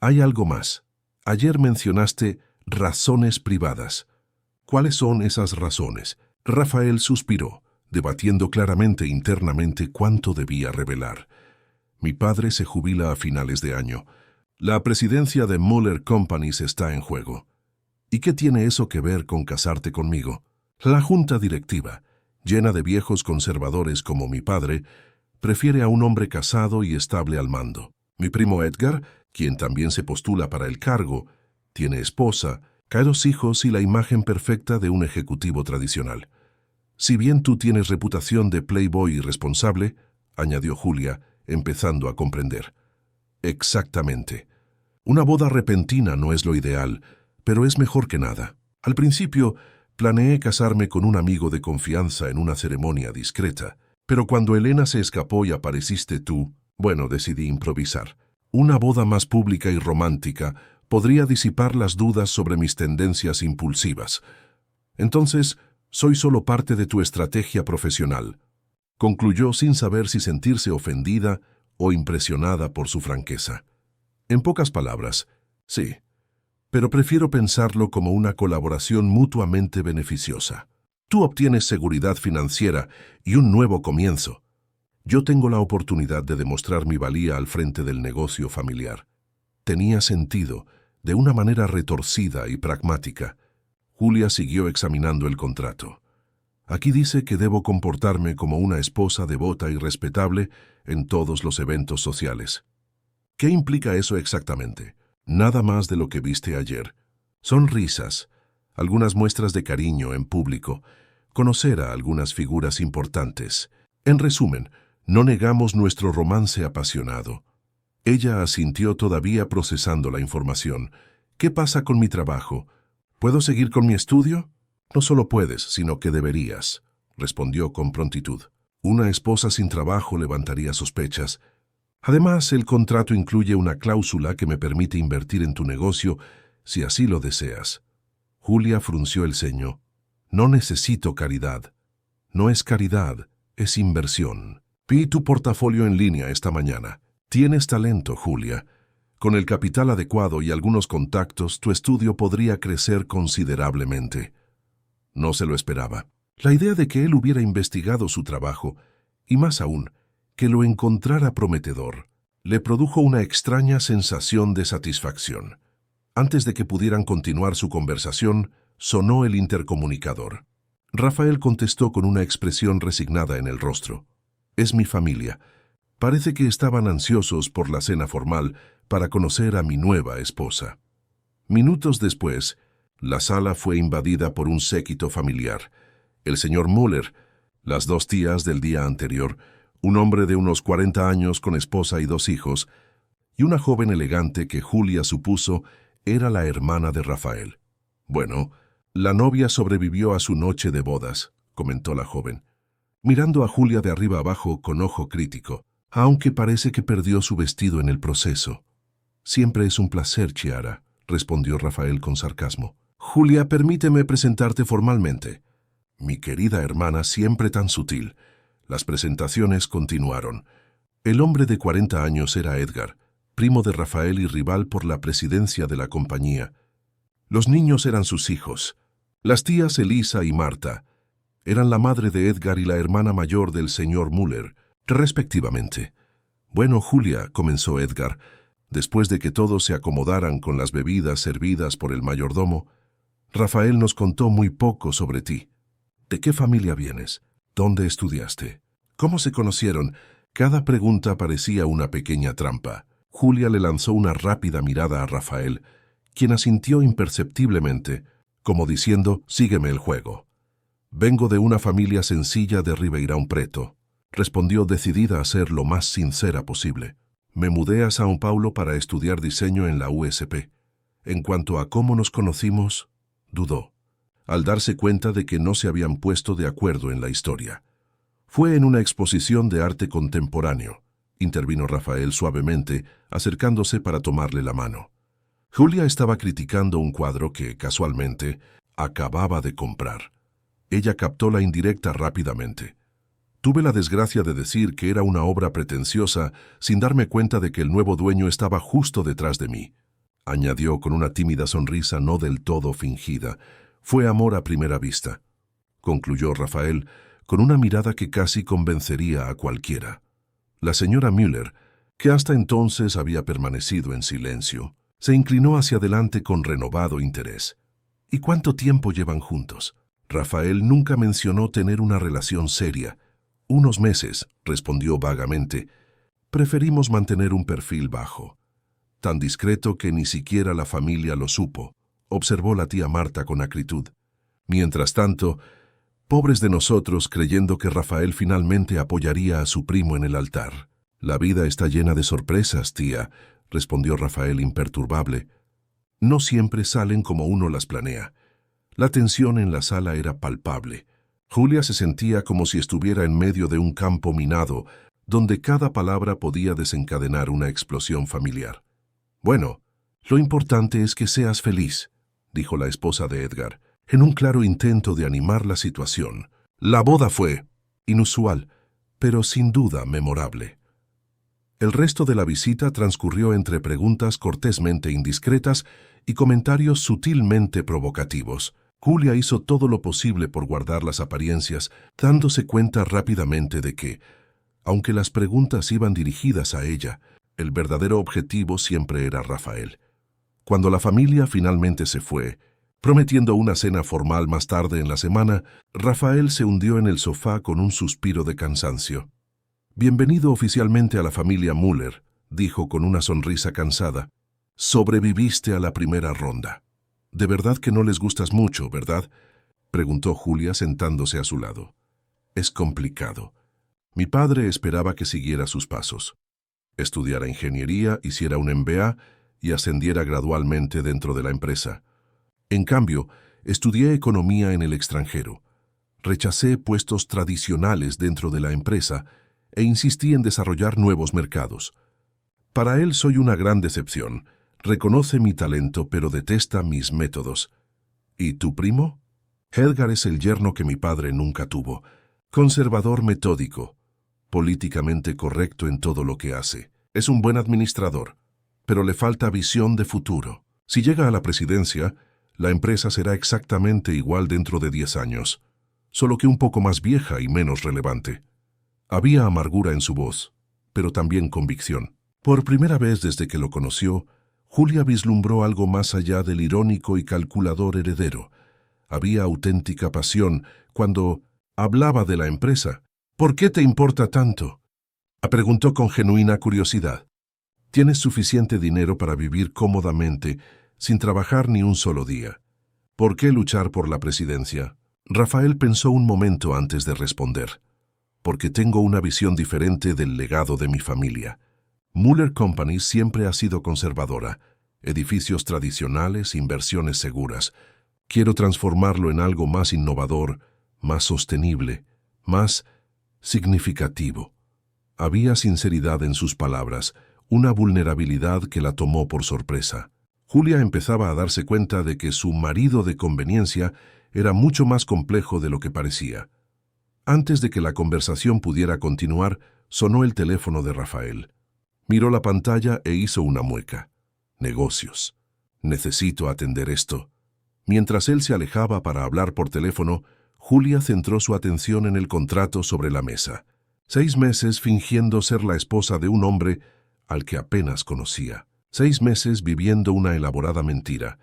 Speaker 1: «Hay algo más. Ayer mencionaste razones privadas. ¿Cuáles son esas razones?». Rafael suspiró, debatiendo claramente internamente cuánto debía revelar. «Mi padre se jubila a finales de año. La presidencia de Müller Companies está en juego. ¿Y qué tiene eso que ver con casarte conmigo? La junta directiva, llena de viejos conservadores como mi padre, prefiere a un hombre casado y estable al mando. Mi primo Edgar, quien también se postula para el cargo, tiene esposa, 2 hijos y la imagen perfecta de un ejecutivo tradicional. Si bien tú tienes reputación de playboy irresponsable», añadió Julia, empezando a comprender. «Exactamente. Una boda repentina no es lo ideal, pero es mejor que nada. Al principio, planeé casarme con un amigo de confianza en una ceremonia discreta, pero cuando Elena se escapó y apareciste tú, bueno, decidí improvisar. Una boda más pública y romántica podría disipar las dudas sobre mis tendencias impulsivas. Entonces, soy solo parte de tu estrategia profesional», concluyó sin saber si sentirse ofendida o impresionada por su franqueza. «En pocas palabras, sí, pero prefiero pensarlo como una colaboración mutuamente beneficiosa. Tú obtienes seguridad financiera y un nuevo comienzo. Yo tengo la oportunidad de demostrar mi valía al frente del negocio familiar». Tenía sentido, de una manera retorcida y pragmática. Julia siguió examinando el contrato. «Aquí dice que debo comportarme como una esposa devota y respetable en todos los eventos sociales». «¿Qué implica eso exactamente?». «Nada más de lo que viste ayer. Sonrisas, algunas muestras de cariño en público, conocer a algunas figuras importantes. En resumen, no negamos nuestro romance apasionado». Ella asintió todavía procesando la información. «¿Qué pasa con mi trabajo? ¿Puedo seguir con mi estudio?». «No solo puedes, sino que deberías», respondió con prontitud. «Una esposa sin trabajo levantaría sospechas. Además, el contrato incluye una cláusula que me permite invertir en tu negocio si así lo deseas». Julia frunció el ceño. No necesito caridad. No es caridad, es inversión. Vi tu portafolio en línea esta mañana. Tienes talento, Julia. Con el capital adecuado y algunos contactos, tu estudio podría crecer considerablemente. No se lo esperaba. La idea de que él hubiera investigado su trabajo, y más aún, que lo encontrara prometedor, le produjo una extraña sensación de satisfacción. Antes de que pudieran continuar su conversación, sonó el intercomunicador. Rafael contestó con una expresión resignada en el rostro. Es mi familia. Parece que estaban ansiosos por la cena formal para conocer a mi nueva esposa. Minutos después, la sala fue invadida por un séquito familiar. El señor Müller, las dos tías del día anterior, un hombre de unos 40 años con esposa y dos hijos, y una joven elegante que Julia supuso era la hermana de Rafael. Bueno, la novia sobrevivió a su noche de bodas, comentó la joven, mirando a Julia de arriba abajo con ojo crítico, aunque parece que perdió su vestido en el proceso. Siempre es un placer, Chiara, respondió Rafael con sarcasmo. Julia, permíteme presentarte formalmente. Mi querida hermana, siempre tan sutil. Las presentaciones continuaron. El hombre de 40 años era Edgar, primo de Rafael y rival por la presidencia de la compañía. Los niños eran sus hijos. Las tías Elisa y Marta eran la madre de Edgar y la hermana mayor del señor Müller, respectivamente. Bueno, Julia, comenzó Edgar, después de que todos se acomodaran con las bebidas servidas por el mayordomo, Rafael nos contó muy poco sobre ti. ¿De qué familia vienes? ¿Dónde estudiaste? ¿Cómo se conocieron? Cada pregunta parecía una pequeña trampa. Julia le lanzó una rápida mirada a Rafael, quien asintió imperceptiblemente, como diciendo, sígueme el juego. Vengo de una familia sencilla de Ribeirão Preto, respondió decidida a ser lo más sincera posible. Me mudé a São Paulo para estudiar diseño en la USP. En cuanto a cómo nos conocimos, dudó, al darse cuenta de que no se habían puesto de acuerdo en la historia. Fue en una exposición de arte contemporáneo, intervino Rafael suavemente, acercándose para tomarle la mano. Julia estaba criticando un cuadro que, casualmente, acababa de comprar. Ella captó la indirecta rápidamente. Tuve la desgracia de decir que era una obra pretenciosa sin darme cuenta de que el nuevo dueño estaba justo detrás de mí. Añadió con una tímida sonrisa no del todo fingida. Fue amor a primera vista. Concluyó Rafael con una mirada que casi convencería a cualquiera. La señora Müller, que hasta entonces había permanecido en silencio, se inclinó hacia adelante con renovado interés. ¿Y cuánto tiempo llevan juntos? Rafael nunca mencionó tener una relación seria. Unos meses, respondió vagamente. Preferimos mantener un perfil bajo. Tan discreto que ni siquiera la familia lo supo, observó la tía Marta con acritud. Mientras tanto, pobres de nosotros creyendo que Rafael finalmente apoyaría a su primo en el altar. La vida está llena de sorpresas, tía, respondió Rafael imperturbable. No siempre salen como uno las planea. La tensión en la sala era palpable. Julia se sentía como si estuviera en medio de un campo minado, donde cada palabra podía desencadenar una explosión familiar. Bueno, lo importante es que seas feliz, dijo la esposa de Edgar, en un claro intento de animar la situación. La boda fue inusual, pero sin duda memorable. El resto de la visita transcurrió entre preguntas cortésmente indiscretas y comentarios sutilmente provocativos. Julia hizo todo lo posible por guardar las apariencias, dándose cuenta rápidamente de que, aunque las preguntas iban dirigidas a ella, el verdadero objetivo siempre era Rafael. Cuando la familia finalmente se fue, prometiendo una cena formal más tarde en la semana, Rafael se hundió en el sofá con un suspiro de cansancio. Bienvenido oficialmente a la familia Müller, dijo con una sonrisa cansada. Sobreviviste a la primera ronda. De verdad que no les gustas mucho, ¿verdad? Preguntó Julia sentándose a su lado. Es complicado. Mi padre esperaba que siguiera sus pasos. Estudiara ingeniería, hiciera un MBA y ascendiera gradualmente dentro de la empresa. En cambio, estudié economía en el extranjero. Rechacé puestos tradicionales dentro de la empresa e insistí en desarrollar nuevos mercados. Para él soy una gran decepción. Reconoce mi talento, pero detesta mis métodos. ¿Y tu primo? Edgar es el yerno que mi padre nunca tuvo. Conservador metódico, políticamente correcto en todo lo que hace. Es un buen administrador, pero le falta visión de futuro. Si llega a la presidencia, la empresa será exactamente igual dentro de 10 años, solo que un poco más vieja y menos relevante. Había amargura en su voz, pero también convicción. Por primera vez desde que lo conoció, Julia vislumbró algo más allá del irónico y calculador heredero. Había auténtica pasión cuando hablaba de la empresa. ¿Por qué te importa tanto?, preguntó con genuina curiosidad. Tienes suficiente dinero para vivir cómodamente, sin trabajar ni un solo día. ¿Por qué luchar por la presidencia? Rafael pensó un momento antes de responder. Porque tengo una visión diferente del legado de mi familia. Muller Company siempre ha sido conservadora. Edificios tradicionales, inversiones seguras. Quiero transformarlo en algo más innovador, más sostenible, más significativo. Había sinceridad en sus palabras, una vulnerabilidad que la tomó por sorpresa. Julia empezaba a darse cuenta de que su marido de conveniencia era mucho más complejo de lo que parecía. Antes de que la conversación pudiera continuar, sonó el teléfono de Rafael. Miró la pantalla e hizo una mueca. Negocios. Necesito atender esto. Mientras él se alejaba para hablar por teléfono, Julia centró su atención en el contrato sobre la mesa. 6 meses fingiendo ser la esposa de un hombre al que apenas conocía. 6 meses viviendo una elaborada mentira,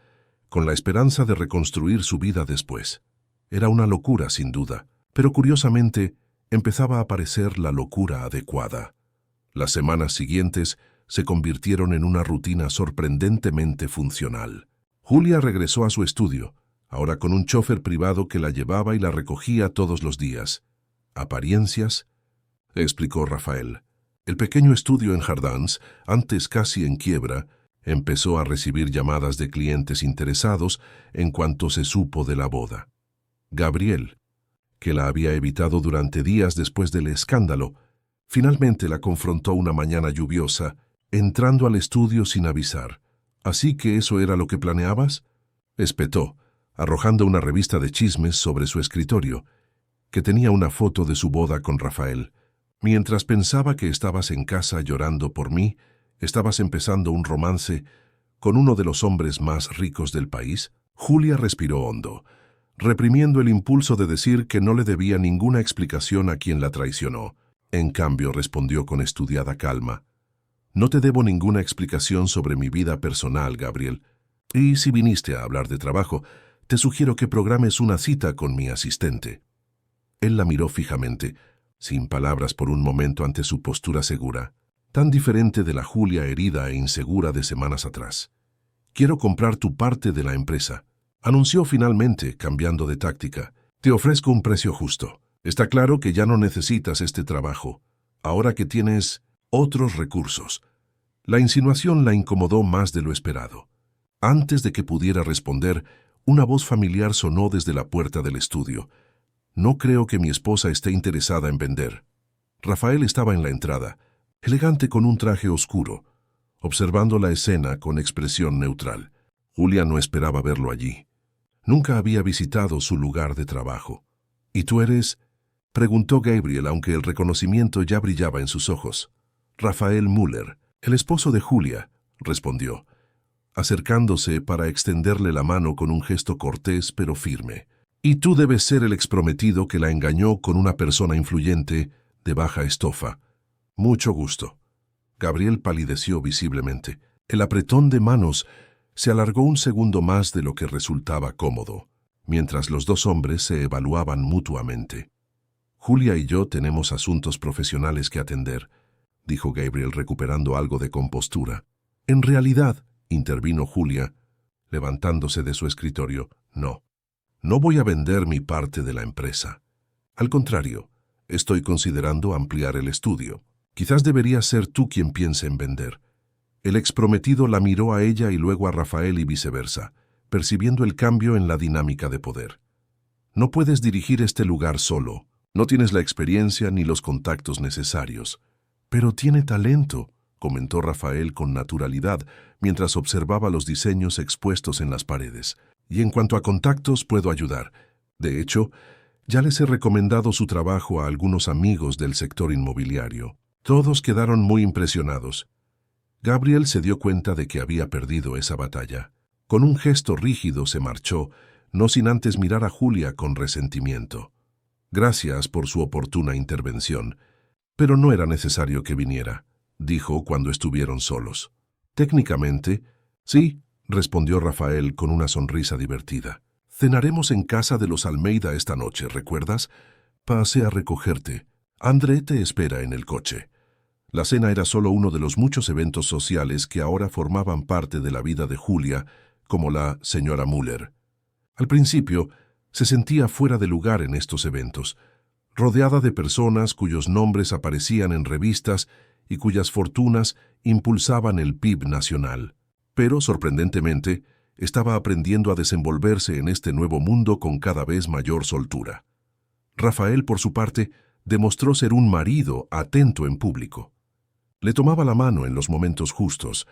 Speaker 1: con la esperanza de reconstruir su vida después. Era una locura, sin duda, pero curiosamente empezaba a parecer la locura adecuada. Las semanas siguientes se convirtieron en una rutina sorprendentemente funcional. Julia regresó a su estudio, ahora con un chofer privado que la llevaba y la recogía todos los días. ¿Apariencias?, explicó Rafael. El pequeño estudio en Jardins, antes casi en quiebra, empezó a recibir llamadas de clientes interesados en cuanto se supo de la boda. Gabriel, que la había evitado durante días después del escándalo, finalmente la confrontó una mañana lluviosa, entrando al estudio sin avisar. ¿Así que eso era lo que planeabas?, espetó, arrojando una revista de chismes sobre su escritorio, que tenía una foto de su boda con Rafael. Mientras pensaba que estabas en casa llorando por mí, estabas empezando un romance con uno de los hombres más ricos del país. Julia respiró hondo, reprimiendo el impulso de decir que no le debía ninguna explicación a quien la traicionó. En cambio, respondió con estudiada calma. No te debo ninguna explicación sobre mi vida personal, Gabriel. Y si viniste a hablar de trabajo, te sugiero que programes una cita con mi asistente. Él la miró fijamente, sin palabras por un momento ante su postura segura, tan diferente de la Julia herida e insegura de semanas atrás. Quiero comprar tu parte de la empresa, anunció finalmente, cambiando de táctica. Te ofrezco un precio justo. Está claro que ya no necesitas este trabajo, ahora que tienes otros recursos. La insinuación la incomodó más de lo esperado. Antes de que pudiera responder, una voz familiar sonó desde la puerta del estudio. No creo que mi esposa esté interesada en vender. Rafael estaba en la entrada, elegante con un traje oscuro, observando la escena con expresión neutral. Julia no esperaba verlo allí. Nunca había visitado su lugar de trabajo. ¿Y tú eres?, preguntó Gabriel, aunque el reconocimiento ya brillaba en sus ojos. Rafael Muller, el esposo de Julia, respondió, acercándose para extenderle la mano con un gesto cortés pero firme. Y tú debes ser el exprometido que la engañó con una persona influyente de baja estofa. Mucho gusto. Gabriel palideció visiblemente. El apretón de manos se alargó un segundo más de lo que resultaba cómodo, mientras los dos hombres se evaluaban mutuamente. Julia y yo tenemos asuntos profesionales que atender, dijo Gabriel recuperando algo de compostura. En realidad, intervino Julia, levantándose de su escritorio, no voy a vender mi parte de la empresa. Al contrario, estoy considerando ampliar el estudio. Quizás deberías ser tú quien piense en vender. El exprometido la miró a ella y luego a Rafael y viceversa, percibiendo el cambio en la dinámica de poder. No puedes dirigir este lugar solo. No tienes la experiencia ni los contactos necesarios. Pero tiene talento, comentó Rafael con naturalidad, mientras observaba los diseños expuestos en las paredes. Y en cuanto a contactos, puedo ayudar. De hecho, ya les he recomendado su trabajo a algunos amigos del sector inmobiliario. Todos quedaron muy impresionados. Gabriel se dio cuenta de que había perdido esa batalla. Con un gesto rígido se marchó, no sin antes mirar a Julia con resentimiento. Gracias por su oportuna intervención, pero no era necesario que viniera, dijo cuando estuvieron solos. Técnicamente, sí, respondió Rafael con una sonrisa divertida. Cenaremos en casa de los Almeida esta noche, ¿recuerdas? Pasé a recogerte. André te espera en el coche. La cena era solo uno de los muchos eventos sociales que ahora formaban parte de la vida de Julia, como la señora Müller. Al principio, se sentía fuera de lugar en estos eventos, rodeada de personas cuyos nombres aparecían en revistas y cuyas fortunas impulsaban el PIB nacional. Pero, sorprendentemente, estaba aprendiendo a desenvolverse en este nuevo mundo con cada vez mayor soltura. Rafael, por su parte, demostró ser un marido atento en público. Le tomaba la mano en los momentos justos,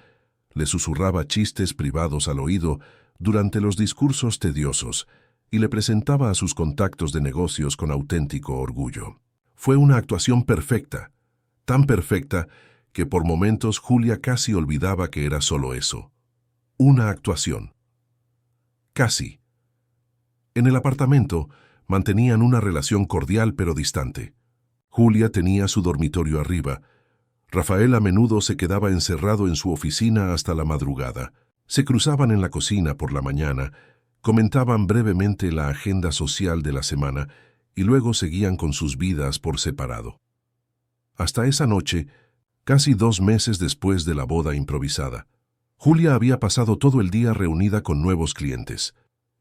Speaker 1: le susurraba chistes privados al oído durante los discursos tediosos y le presentaba a sus contactos de negocios con auténtico orgullo. Fue una actuación perfecta, tan perfecta que por momentos Julia casi olvidaba que era solo eso. Una actuación. Casi. En el apartamento mantenían una relación cordial pero distante. Julia tenía su dormitorio arriba. Rafael a menudo se quedaba encerrado en su oficina hasta la madrugada. Se cruzaban en la cocina por la mañana, comentaban brevemente la agenda social de la semana y luego seguían con sus vidas por separado. Hasta esa noche, casi 2 meses después de la boda improvisada, Julia había pasado todo el día reunida con nuevos clientes,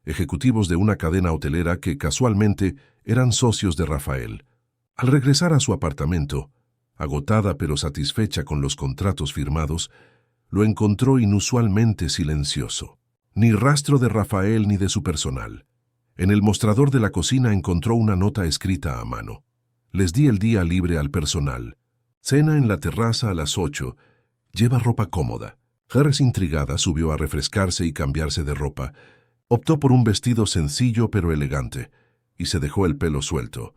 Speaker 1: ejecutivos de una cadena hotelera que casualmente eran socios de Rafael. Al regresar a su apartamento, agotada pero satisfecha con los contratos firmados, lo encontró inusualmente silencioso. Ni rastro de Rafael ni de su personal. En el mostrador de la cocina encontró una nota escrita a mano. Les di el día libre al personal. Cena en la terraza a las 8. Lleva ropa cómoda. Harris, intrigada, subió a refrescarse y cambiarse de ropa. Optó por un vestido sencillo pero elegante y se dejó el pelo suelto,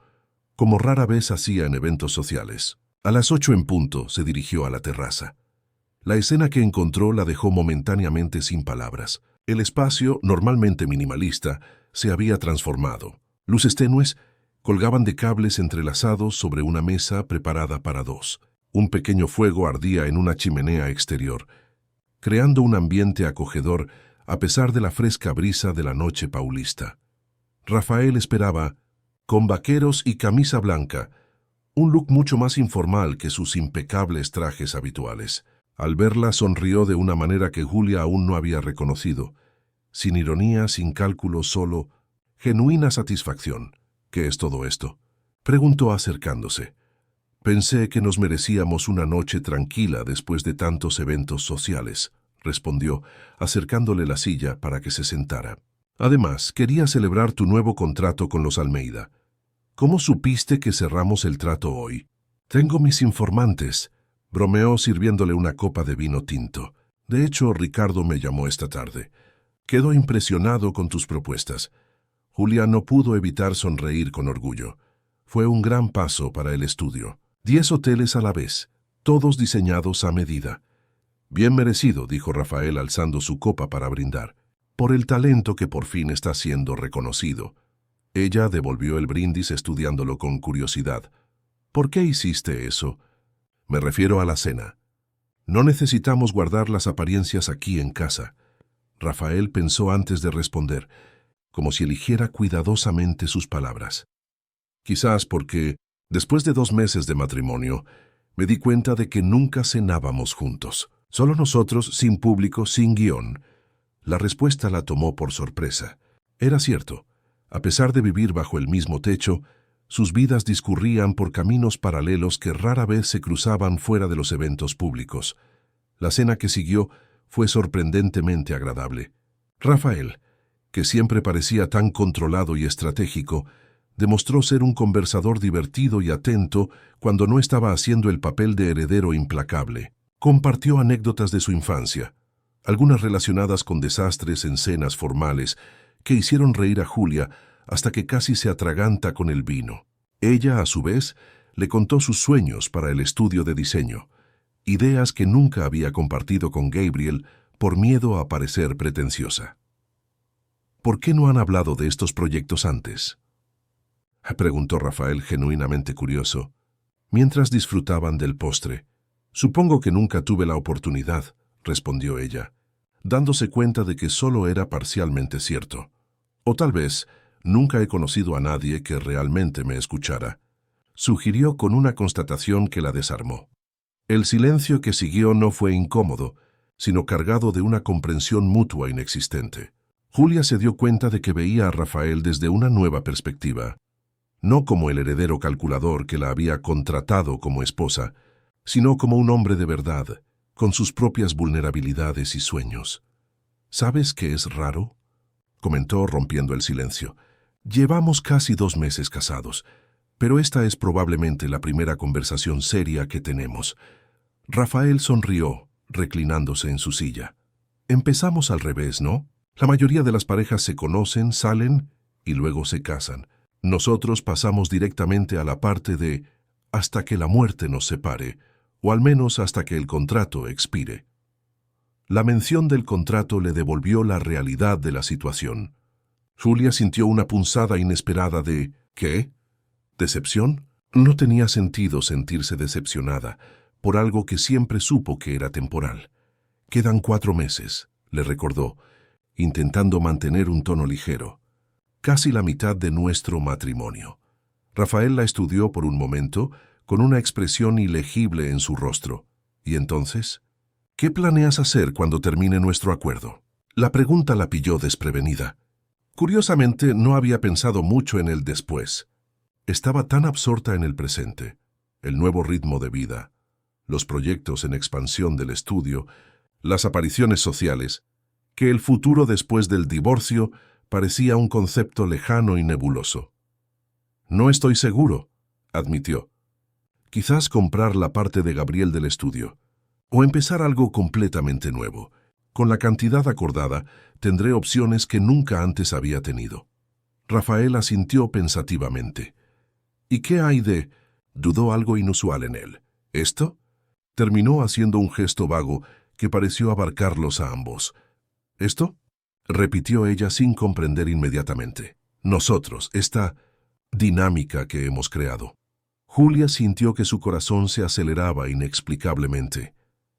Speaker 1: como rara vez hacía en eventos sociales. A las 8 en punto se dirigió a la terraza. La escena que encontró la dejó momentáneamente sin palabras. El espacio, normalmente minimalista, se había transformado. Luces tenues colgaban de cables entrelazados sobre una mesa preparada para 2. Un pequeño fuego ardía en una chimenea exterior, creando un ambiente acogedor a pesar de la fresca brisa de la noche paulista. Rafael esperaba, con vaqueros y camisa blanca, un look mucho más informal que sus impecables trajes habituales. Al verla sonrió de una manera que Julia aún no había reconocido. Sin ironía, sin cálculo, solo genuina satisfacción. ¿Qué es todo esto?, preguntó acercándose. Pensé que nos merecíamos una noche tranquila después de tantos eventos sociales, respondió, acercándole la silla para que se sentara. Además, quería celebrar tu nuevo contrato con los Almeida. ¿Cómo supiste que cerramos el trato hoy? Tengo mis informantes, bromeó sirviéndole una copa de vino tinto. De hecho, Ricardo me llamó esta tarde. Quedó impresionado con tus propuestas. Julia no pudo evitar sonreír con orgullo. Fue un gran paso para el estudio. 10 hoteles a la vez, todos diseñados a medida. Bien merecido, dijo Rafael alzando su copa para brindar, por el talento que por fin está siendo reconocido. Ella devolvió el brindis estudiándolo con curiosidad. ¿Por qué hiciste eso? Me refiero a la cena. No necesitamos guardar las apariencias aquí en casa. Rafael pensó antes de responder, como si eligiera cuidadosamente sus palabras. Quizás porque, después de 2 meses de matrimonio, me di cuenta de que nunca cenábamos juntos. Solo nosotros, sin público, sin guión. La respuesta la tomó por sorpresa. Era cierto. A pesar de vivir bajo el mismo techo, sus vidas discurrían por caminos paralelos que rara vez se cruzaban fuera de los eventos públicos. La cena que siguió fue sorprendentemente agradable. Rafael, que siempre parecía tan controlado y estratégico, demostró ser un conversador divertido y atento cuando no estaba haciendo el papel de heredero implacable. Compartió anécdotas de su infancia, algunas relacionadas con desastres en cenas formales, que hicieron reír a Julia, hasta que casi se atraganta con el vino. Ella, a su vez, le contó sus sueños para el estudio de diseño, ideas que nunca había compartido con Gabriel por miedo a parecer pretenciosa. ¿Por qué no han hablado de estos proyectos antes?, preguntó Rafael genuinamente curioso, mientras disfrutaban del postre. Supongo que nunca tuve la oportunidad, respondió ella, dándose cuenta de que solo era parcialmente cierto. O tal vez nunca he conocido a nadie que realmente me escuchara, sugirió con una constatación que la desarmó. El silencio que siguió no fue incómodo, sino cargado de una comprensión mutua inexistente. Julia se dio cuenta de que veía a Rafael desde una nueva perspectiva, no como el heredero calculador que la había contratado como esposa, sino como un hombre de verdad, con sus propias vulnerabilidades y sueños. ¿Sabes qué es raro?, comentó rompiendo el silencio. Llevamos casi 2 meses casados, pero esta es probablemente la primera conversación seria que tenemos. Rafael sonrió, reclinándose en su silla. Empezamos al revés, ¿no? La mayoría de las parejas se conocen, salen y luego se casan. Nosotros pasamos directamente a la parte de hasta que la muerte nos separe, o al menos hasta que el contrato expire. La mención del contrato le devolvió la realidad de la situación. Julia sintió una punzada inesperada de ¿qué? ¿Decepción? No tenía sentido sentirse decepcionada por algo que siempre supo que era temporal. Quedan 4 meses, le recordó, intentando mantener un tono ligero. Casi la mitad de nuestro matrimonio. Rafael la estudió por un momento, con una expresión ilegible en su rostro. ¿Y entonces? ¿Qué planeas hacer cuando termine nuestro acuerdo? La pregunta la pilló desprevenida. Curiosamente, no había pensado mucho en el después. Estaba tan absorta en el presente, el nuevo ritmo de vida, los proyectos en expansión del estudio, las apariciones sociales, que el futuro después del divorcio parecía un concepto lejano y nebuloso. No estoy seguro, admitió. Quizás comprar la parte de Gabriel del estudio, o empezar algo completamente nuevo. Con la cantidad acordada, tendré opciones que nunca antes había tenido. Rafael asintió pensativamente. ¿Y qué hay de...? Dudó algo inusual en él. ¿Esto? Terminó haciendo un gesto vago que pareció abarcarlos a ambos. ¿Esto? Repitió ella sin comprender inmediatamente. Nosotros, esta dinámica que hemos creado. Julia sintió que su corazón se aceleraba inexplicablemente.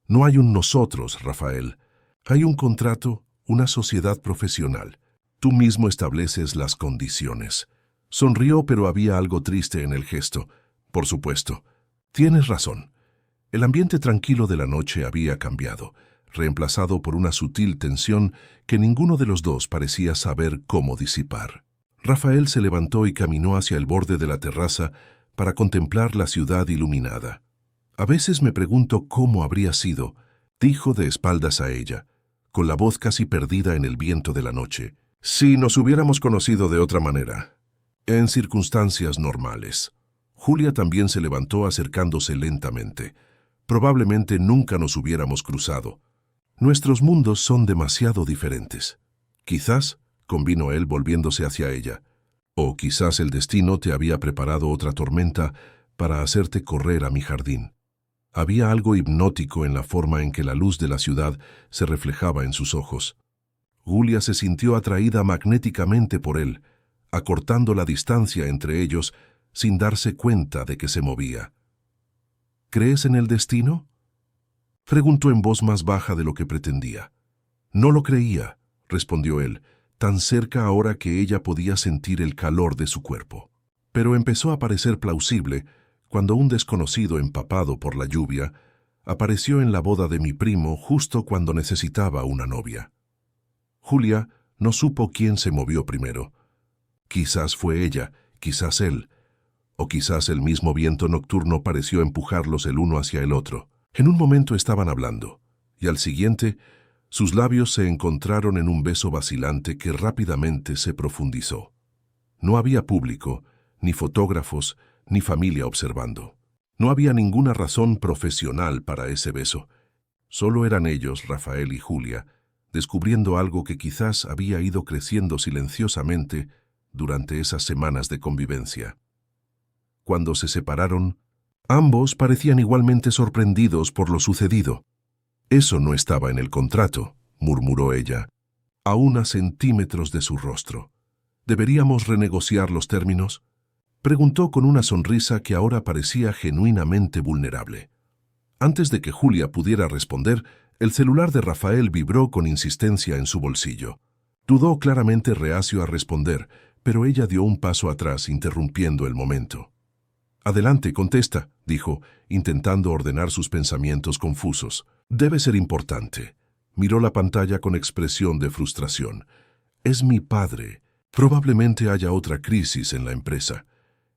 Speaker 1: No hay un nosotros, Rafael. Hay un contrato, una sociedad profesional. Tú mismo estableces las condiciones. Sonrió, pero había algo triste en el gesto. Por supuesto. Tienes razón. El ambiente tranquilo de la noche había cambiado, reemplazado por una sutil tensión que ninguno de los dos parecía saber cómo disipar. Rafael se levantó y caminó hacia el borde de la terraza para contemplar la ciudad iluminada. A veces me pregunto cómo habría sido, dijo de espaldas a ella, con la voz casi perdida en el viento de la noche, si nos hubiéramos conocido de otra manera, en circunstancias normales. Julia también se levantó acercándose lentamente. Probablemente nunca nos hubiéramos cruzado. Nuestros mundos son demasiado diferentes. Quizás, convino él volviéndose hacia ella, o quizás el destino te había preparado otra tormenta para hacerte correr a mi jardín. Había algo hipnótico en la forma en que la luz de la ciudad se reflejaba en sus ojos. Julia se sintió atraída magnéticamente por él, acortando la distancia entre ellos sin darse cuenta de que se movía. ¿Crees en el destino?, preguntó en voz más baja de lo que pretendía. No lo creía, respondió él, tan cerca ahora que ella podía sentir el calor de su cuerpo. Pero empezó a parecer plausible cuando un desconocido empapado por la lluvia apareció en la boda de mi primo justo cuando necesitaba una novia. Julia no supo quién se movió primero. Quizás fue ella, quizás él, o quizás el mismo viento nocturno pareció empujarlos el uno hacia el otro. En un momento estaban hablando, y al siguiente, sus labios se encontraron en un beso vacilante que rápidamente se profundizó. No había público, ni fotógrafos, ni familia observando. No había ninguna razón profesional para ese beso. Solo eran ellos, Rafael y Julia, descubriendo algo que quizás había ido creciendo silenciosamente durante esas semanas de convivencia. Cuando se separaron, ambos parecían igualmente sorprendidos por lo sucedido. «Eso no estaba en el contrato», murmuró ella, a unos centímetros de su rostro. «¿Deberíamos renegociar los términos?», preguntó con una sonrisa que ahora parecía genuinamente vulnerable. Antes de que Julia pudiera responder, el celular de Rafael vibró con insistencia en su bolsillo. Dudó, claramente reacio a responder, pero ella dio un paso atrás, interrumpiendo el momento. «Adelante, contesta», dijo, intentando ordenar sus pensamientos confusos. «Debe ser importante». Miró la pantalla con expresión de frustración. «Es mi padre. Probablemente haya otra crisis en la empresa».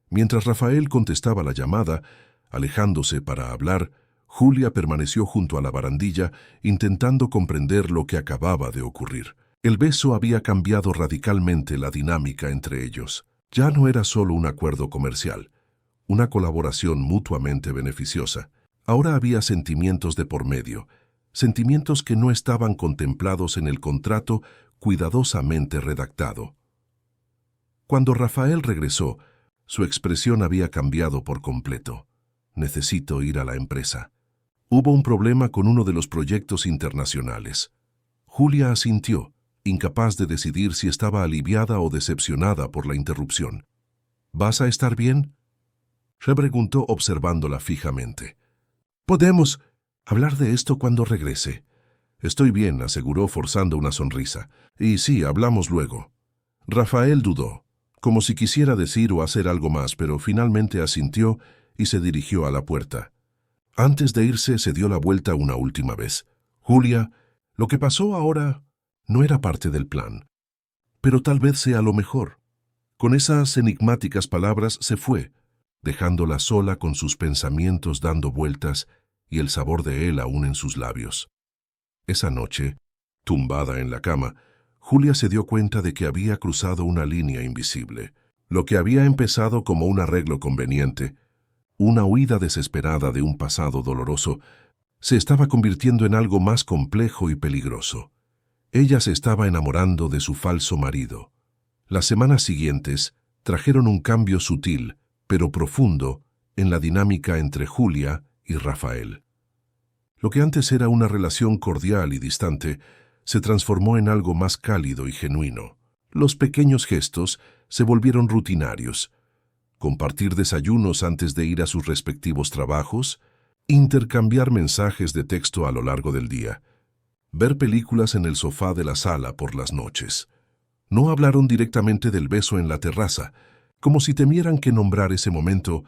Speaker 1: Mientras Rafael contestaba la llamada, alejándose para hablar, Julia permaneció junto a la barandilla, intentando comprender lo que acababa de ocurrir. El beso había cambiado radicalmente la dinámica entre ellos. Ya no era solo un acuerdo comercial, una colaboración mutuamente beneficiosa. Ahora había sentimientos de por medio, sentimientos que no estaban contemplados en el contrato cuidadosamente redactado. Cuando Rafael regresó, su expresión había cambiado por completo. «Necesito ir a la empresa». Hubo un problema con uno de los proyectos internacionales. Julia asintió, incapaz de decidir si estaba aliviada o decepcionada por la interrupción. «¿Vas a estar bien?», se preguntó observándola fijamente. «Podemos hablar de esto cuando regrese». «Estoy bien», aseguró forzando una sonrisa. «Y sí, hablamos luego». Rafael dudó, como si quisiera decir o hacer algo más, pero finalmente asintió y se dirigió a la puerta. Antes de irse, se dio la vuelta una última vez. «Julia, lo que pasó ahora no era parte del plan, pero tal vez sea lo mejor». Con esas enigmáticas palabras se fue, dejándola sola con sus pensamientos dando vueltas y el sabor de él aún en sus labios. Esa noche, tumbada en la cama, Julia se dio cuenta de que había cruzado una línea invisible. Lo que había empezado como un arreglo conveniente, una huida desesperada de un pasado doloroso, se estaba convirtiendo en algo más complejo y peligroso. Ella se estaba enamorando de su falso marido. Las semanas siguientes trajeron un cambio sutil, pero profundo, en la dinámica entre Julia y Rafael. Lo que antes era una relación cordial y distante, se transformó en algo más cálido y genuino. Los pequeños gestos se volvieron rutinarios. Compartir desayunos antes de ir a sus respectivos trabajos, intercambiar mensajes de texto a lo largo del día, ver películas en el sofá de la sala por las noches. No hablaron directamente del beso en la terraza, como si temieran que nombrar ese momento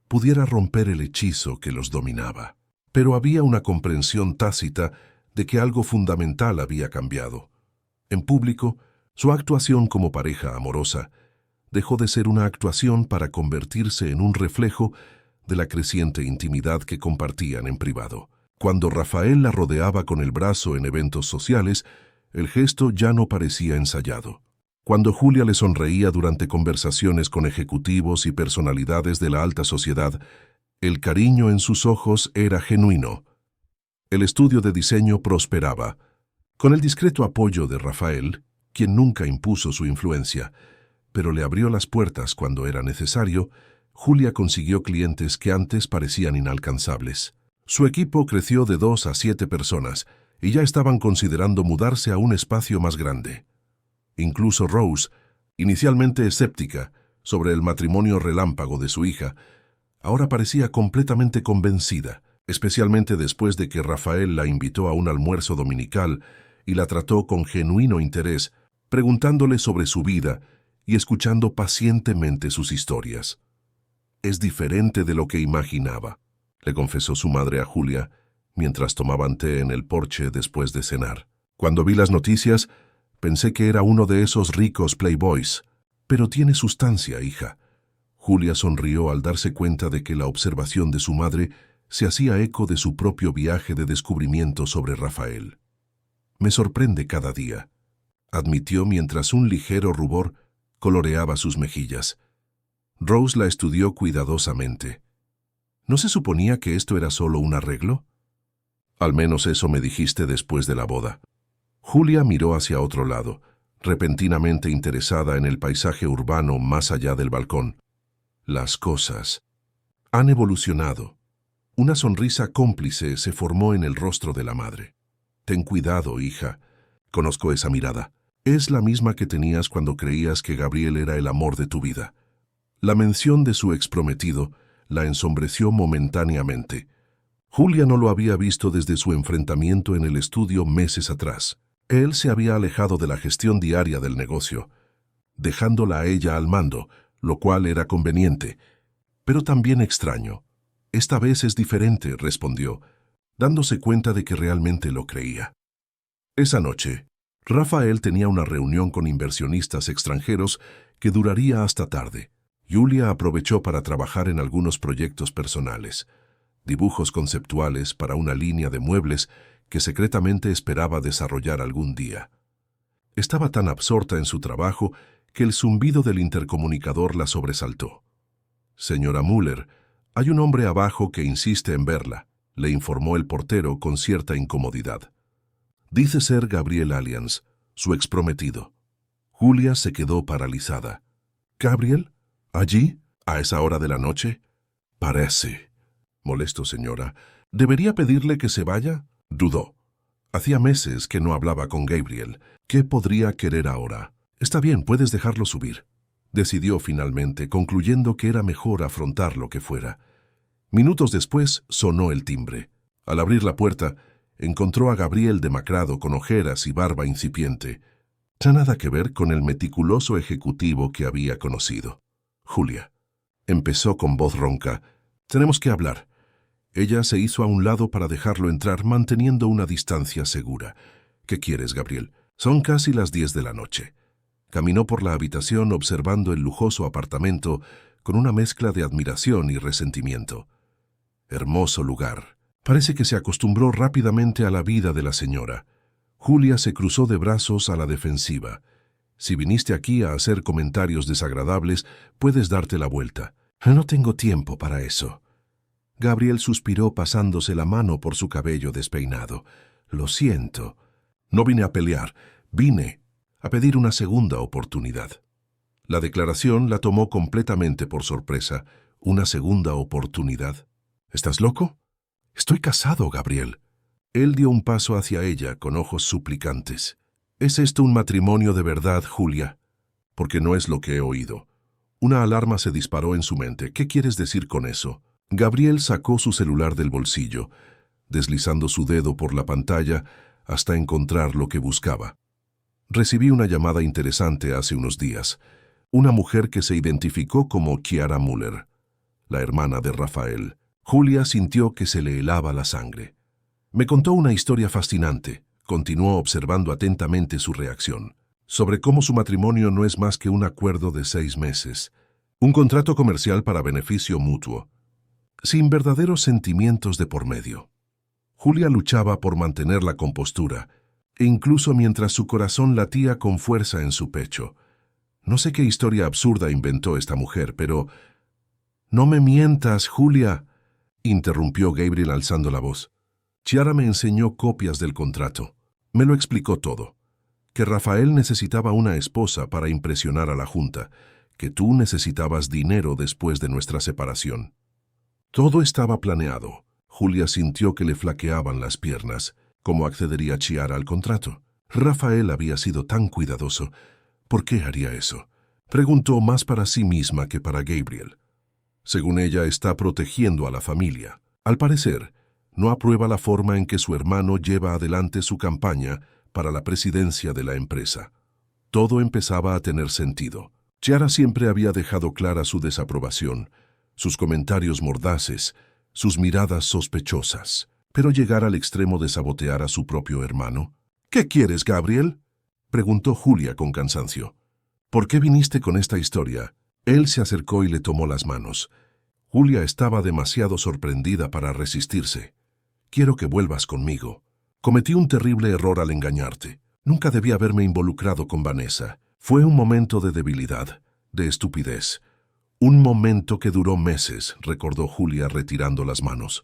Speaker 1: pudiera romper el hechizo que los dominaba. Pero había una comprensión tácita de que algo fundamental había cambiado. En público, su actuación como pareja amorosa dejó de ser una actuación para convertirse en un reflejo de la creciente intimidad que compartían en privado. Cuando Rafael la rodeaba con el brazo en eventos sociales, el gesto ya no parecía ensayado. Cuando Julia le sonreía durante conversaciones con ejecutivos y personalidades de la alta sociedad, el cariño en sus ojos era genuino. El estudio de diseño prosperaba. Con el discreto apoyo de Rafael, quien nunca impuso su influencia, pero le abrió las puertas cuando era necesario, Julia consiguió clientes que antes parecían inalcanzables. Su equipo creció de 2 a 7 personas y ya estaban considerando mudarse a un espacio más grande. Incluso Rose, inicialmente escéptica sobre el matrimonio relámpago de su hija, ahora parecía completamente convencida, especialmente después de que Rafael la invitó a un almuerzo dominical y la trató con genuino interés, preguntándole sobre su vida y escuchando pacientemente sus historias. «Es diferente de lo que imaginaba», le confesó su madre a Julia, mientras tomaban té en el porche después de cenar. «Cuando vi las noticias, pensé que era uno de esos ricos playboys. Pero tiene sustancia, hija». Julia sonrió al darse cuenta de que la observación de su madre se hacía eco de su propio viaje de descubrimiento sobre Rafael. «Me sorprende cada día», admitió mientras un ligero rubor coloreaba sus mejillas. Rose la estudió cuidadosamente. ¿No se suponía que esto era solo un arreglo? «Al menos eso me dijiste después de la boda». Julia miró hacia otro lado. repentinamente interesada en el paisaje urbano más allá del balcón. Las cosas han evolucionado. Una sonrisa cómplice se formó en el rostro de la madre. Ten cuidado, hija. Conozco esa mirada. Es la misma que tenías cuando creías que Gabriel era el amor de tu vida. La mención de su exprometido la ensombreció momentáneamente. Julia no lo había visto desde su enfrentamiento en el estudio meses atrás. Él se había alejado de la gestión diaria del negocio, dejándola a ella al mando, lo cual era conveniente, pero también extraño. Esta vez es diferente, respondió, dándose cuenta de que realmente lo creía. Esa noche, Rafael tenía una reunión con inversionistas extranjeros que duraría hasta tarde. Julia aprovechó para trabajar en algunos proyectos personales, dibujos conceptuales para una línea de muebles que secretamente esperaba desarrollar algún día. Estaba tan absorta en su trabajo que el zumbido del intercomunicador la sobresaltó. «Señora Müller, hay un hombre abajo que insiste en verla», le informó el portero con cierta incomodidad. Dice ser Gabriel Allianz, su exprometido. Julia se quedó paralizada. «¿Gabriel? ¿Allí? ¿A esa hora de la noche?» «Parece. Molesto, señora. ¿Debería pedirle que se vaya?» Dudó. Hacía meses que no hablaba con Gabriel. ¿Qué podría querer ahora? «Está bien, puedes dejarlo subir», decidió finalmente, concluyendo que era mejor afrontar lo que fuera. Minutos después sonó el timbre. Al abrir la puerta, encontró a Gabriel demacrado con ojeras y barba incipiente. Ya nada que ver con el meticuloso ejecutivo que había conocido. «Julia», empezó con voz ronca, «tenemos que hablar». Ella se hizo a un lado para dejarlo entrar, manteniendo una distancia segura. «¿Qué quieres, Gabriel? Son casi las 10 de la noche». Caminó por la habitación observando el lujoso apartamento con una mezcla de admiración y resentimiento. Hermoso lugar. Parece que se acostumbró rápidamente a la vida de la señora. Julia se cruzó de brazos a la defensiva. «Si viniste aquí a hacer comentarios desagradables, puedes darte la vuelta». «No tengo tiempo para eso». Gabriel suspiró pasándose la mano por su cabello despeinado. «Lo siento. No vine a pelear, vine a pedir una segunda oportunidad». La declaración la tomó completamente por sorpresa. ¿Una segunda oportunidad? ¿Estás loco? «Estoy casado, Gabriel». Él dio un paso hacia ella con ojos suplicantes. «¿Es esto un matrimonio de verdad, Julia?» «Porque no es lo que he oído». Una alarma se disparó en su mente. «¿Qué quieres decir con eso?» Gabriel sacó su celular del bolsillo, deslizando su dedo por la pantalla hasta encontrar lo que buscaba. «Recibí una llamada interesante hace unos días. Una mujer que se identificó como Chiara Müller, la hermana de Rafael». Julia sintió que se le helaba la sangre. «Me contó una historia fascinante», continuó observando atentamente su reacción, «sobre cómo su matrimonio no es más que un acuerdo de 6 meses, un contrato comercial para beneficio mutuo, sin verdaderos sentimientos de por medio». Julia luchaba por mantener la compostura, e incluso mientras su corazón latía con fuerza en su pecho. «No sé qué historia absurda inventó esta mujer, pero...» «No me mientas, Julia», interrumpió Gabriel alzando la voz. «Chiara me enseñó copias del contrato. Me lo explicó todo. Que Rafael necesitaba una esposa para impresionar a la junta, que tú necesitabas dinero después de nuestra separación. Todo estaba planeado». Julia sintió que le flaqueaban las piernas. ¿Cómo accedería Chiara al contrato? Rafael había sido tan cuidadoso. ¿Por qué haría eso? Preguntó, más para sí misma que para Gabriel. Según ella, está protegiendo a la familia. Al parecer, no aprueba la forma en que su hermano lleva adelante su campaña para la presidencia de la empresa. Todo empezaba a tener sentido. Chiara siempre había dejado clara su desaprobación, sus comentarios mordaces, sus miradas sospechosas. Pero llegar al extremo de sabotear a su propio hermano. «¿Qué quieres, Gabriel?», preguntó Julia con cansancio. «¿Por qué viniste con esta historia?». Él se acercó y le tomó las manos. Julia estaba demasiado sorprendida para resistirse. «Quiero que vuelvas conmigo. Cometí un terrible error al engañarte. Nunca debí haberme involucrado con Vanessa. Fue un momento de debilidad, de estupidez. Un momento que duró meses», recordó Julia retirando las manos.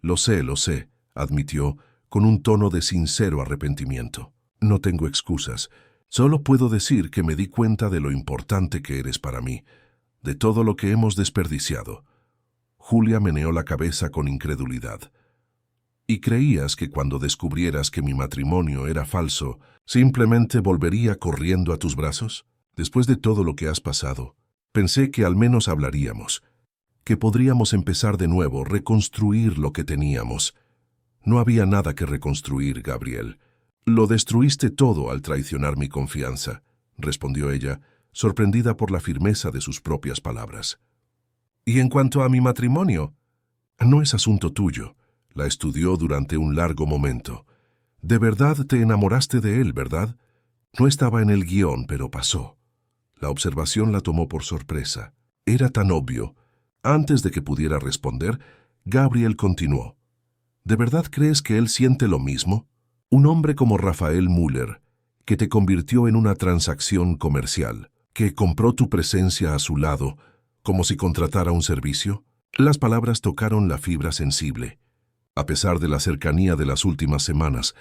Speaker 1: Lo sé», admitió, con un tono de sincero arrepentimiento. «No tengo excusas. Solo puedo decir que me di cuenta de lo importante que eres para mí, de todo lo que hemos desperdiciado. Julia meneó la cabeza con incredulidad. ¿Y creías que cuando descubrieras que mi matrimonio era falso, simplemente volvería corriendo a tus brazos? Después de todo lo que has pasado, pensé que al menos hablaríamos, que podríamos empezar de nuevo, reconstruir lo que teníamos. No había nada que reconstruir, Gabriel. Lo destruiste todo al traicionar mi confianza, respondió ella, sorprendida por la firmeza de sus propias palabras. Y en cuanto a mi matrimonio, no es asunto tuyo. La estudió durante un largo momento. De verdad te enamoraste de él, ¿verdad? No estaba en el guión, pero pasó. La observación la tomó por sorpresa. Era tan obvio. Antes de que pudiera responder, Gabriel continuó. ¿De verdad crees que él siente lo mismo? Un hombre como Rafael Müller, que te convirtió en una transacción comercial, que compró tu presencia a su lado, como si contratara un servicio. Las palabras tocaron la fibra sensible. A pesar de la cercanía de las últimas semanas,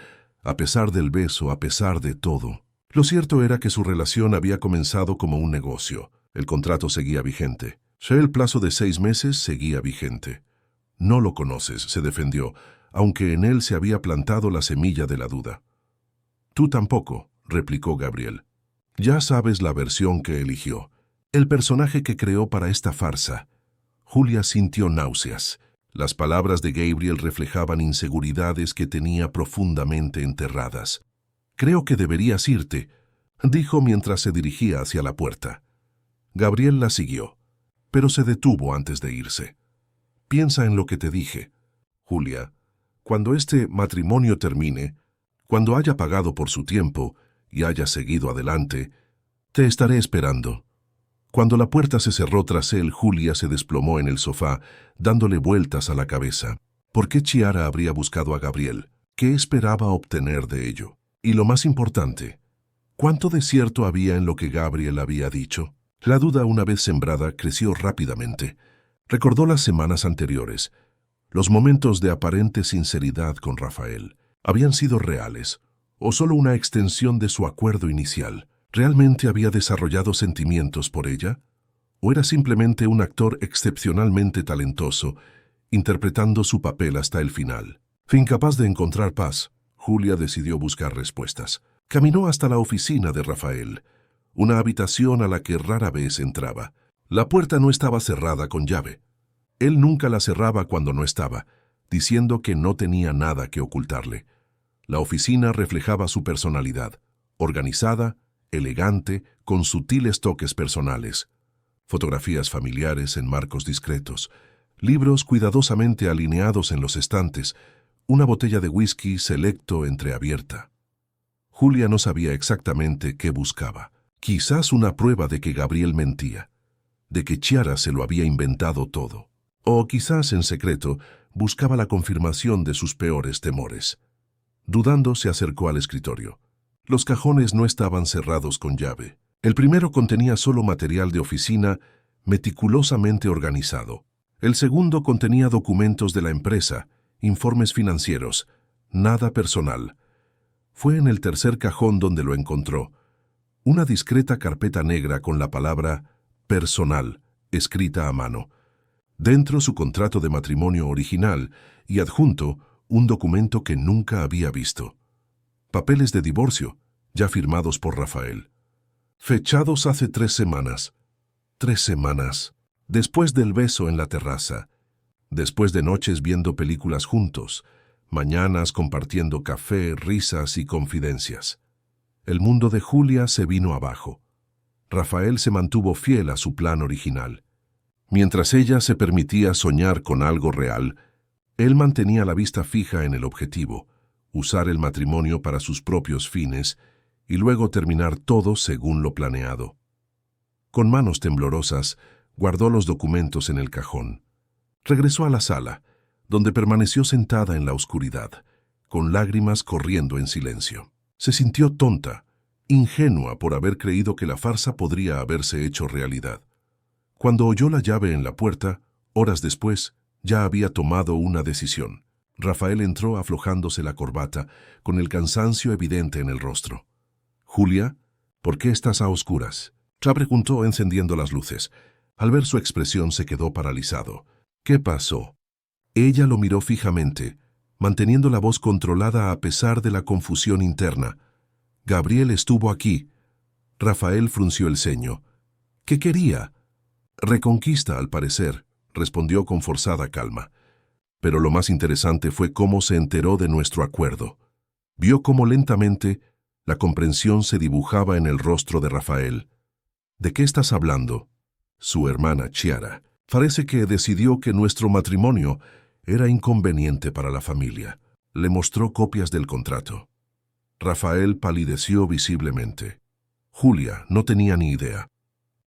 Speaker 1: a pesar del beso, a pesar de todo. Lo cierto era que su relación había comenzado como un negocio. El contrato seguía vigente. El plazo de 6 meses seguía vigente. No lo conoces, se defendió, aunque en él se había plantado la semilla de la duda. Tú tampoco, replicó Gabriel. Ya sabes la versión que eligió, el personaje que creó para esta farsa. Julia sintió náuseas. Las palabras de Gabriel reflejaban inseguridades que tenía profundamente enterradas. Creo que deberías irte, dijo mientras se dirigía hacia la puerta. Gabriel la siguió, pero se detuvo antes de irse. Piensa en lo que te dije, Julia. Cuando este matrimonio termine, cuando haya pagado por su tiempo y haya seguido adelante, te estaré esperando. Cuando la puerta se cerró tras él, Julia se desplomó en el sofá, dándole vueltas a la cabeza. ¿Por qué Chiara habría buscado a Gabriel? ¿Qué esperaba obtener de ello? Y lo más importante, ¿cuánto de cierto había en lo que Gabriel había dicho? La duda, una vez sembrada, creció rápidamente. Recordó las semanas anteriores. Los momentos de aparente sinceridad con Rafael. ¿Habían sido reales? ¿O solo una extensión de su acuerdo inicial? ¿Realmente había desarrollado sentimientos por ella? ¿O era simplemente un actor excepcionalmente talentoso, interpretando su papel hasta el final? Incapaz de encontrar paz, Julia decidió buscar respuestas. Caminó hasta la oficina de Rafael, una habitación a la que rara vez entraba. La puerta no estaba cerrada con llave. Él nunca la cerraba cuando no estaba, diciendo que no tenía nada que ocultarle. La oficina reflejaba su personalidad, organizada, elegante, con sutiles toques personales. Fotografías familiares en marcos discretos, libros cuidadosamente alineados en los estantes, una botella de whisky selecto entreabierta. Julia no sabía exactamente qué buscaba. Quizás una prueba de que Gabriel mentía, de que Chiara se lo había inventado todo. O quizás, en secreto, buscaba la confirmación de sus peores temores. Dudando, se acercó al escritorio. Los cajones no estaban cerrados con llave. El primero contenía solo material de oficina meticulosamente organizado. El segundo contenía documentos de la empresa, informes financieros, nada personal. Fue en el tercer cajón donde lo encontró. Una discreta carpeta negra con la palabra «personal» escrita a mano. Dentro su contrato de matrimonio original y adjunto un documento que nunca había visto. Papeles de divorcio, ya firmados por Rafael. Fechados hace 3 semanas. 3 semanas. Después del beso en la terraza. Después de noches viendo películas juntos. Mañanas compartiendo café, risas y confidencias. El mundo de Julia se vino abajo. Rafael se mantuvo fiel a su plan original. Mientras ella se permitía soñar con algo real, él mantenía la vista fija en el objetivo, usar el matrimonio para sus propios fines y luego terminar todo según lo planeado. Con manos temblorosas, guardó los documentos en el cajón. Regresó a la sala, donde permaneció sentada en la oscuridad, con lágrimas corriendo en silencio. Se sintió tonta, ingenua por haber creído que la farsa podría haberse hecho realidad. Cuando oyó la llave en la puerta, horas después, ya había tomado una decisión. Rafael entró aflojándose la corbata, con el cansancio evidente en el rostro. «Julia», ¿Por qué estás a oscuras? Cha preguntó encendiendo las luces. Al ver su expresión se quedó paralizado. ¿Qué pasó? Ella lo miró fijamente, manteniendo la voz controlada a pesar de la confusión interna. Gabriel estuvo aquí. Rafael frunció el ceño. ¿Qué quería? Reconquista, al parecer, respondió con forzada calma. Pero lo más interesante fue cómo se enteró de nuestro acuerdo. Vio cómo lentamente la comprensión se dibujaba en el rostro de Rafael. ¿De qué estás hablando? Su hermana Chiara. Parece que decidió que nuestro matrimonio era inconveniente para la familia. Le mostró copias del contrato. Rafael palideció visiblemente. Julia no tenía ni idea.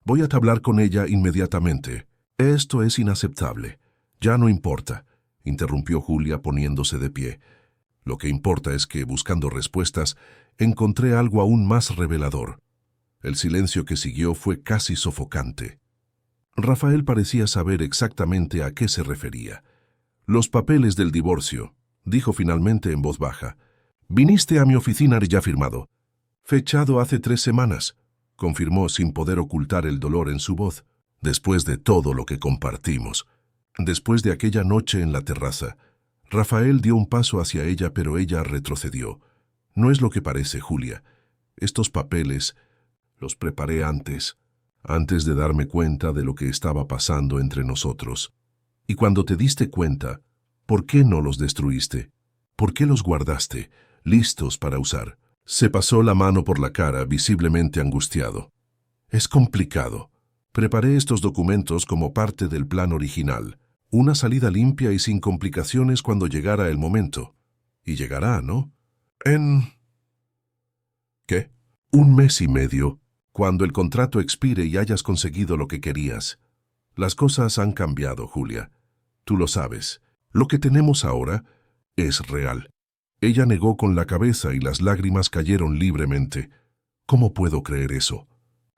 Speaker 1: Voy a hablar con ella inmediatamente. Esto es inaceptable. Ya no importa, interrumpió Julia poniéndose de pie. Lo que importa es que, buscando respuestas, encontré algo aún más revelador. El silencio que siguió fue casi sofocante. Rafael parecía saber exactamente a qué se refería. Los papeles del divorcio, dijo finalmente en voz baja. Viniste a mi oficina ya firmado. Fechado hace 3 semanas, confirmó sin poder ocultar el dolor en su voz. Después de todo lo que compartimos, después de aquella noche en la terraza, Rafael dio un paso hacia ella, pero ella retrocedió. No es lo que parece, Julia. Estos papeles los preparé antes de darme cuenta de lo que estaba pasando entre nosotros. Y cuando te diste cuenta, ¿por qué no los destruiste? ¿Por qué los guardaste, listos para usar? Se pasó la mano por la cara, visiblemente angustiado. Es complicado. Preparé estos documentos como parte del plan original. Una salida limpia y sin complicaciones cuando llegara el momento. Y llegará, ¿no? ¿Qué? 1 mes y medio, cuando el contrato expire y hayas conseguido lo que querías. Las cosas han cambiado, Julia. Tú lo sabes. Lo que tenemos ahora es real. Ella negó con la cabeza y las lágrimas cayeron libremente. ¿Cómo puedo creer eso?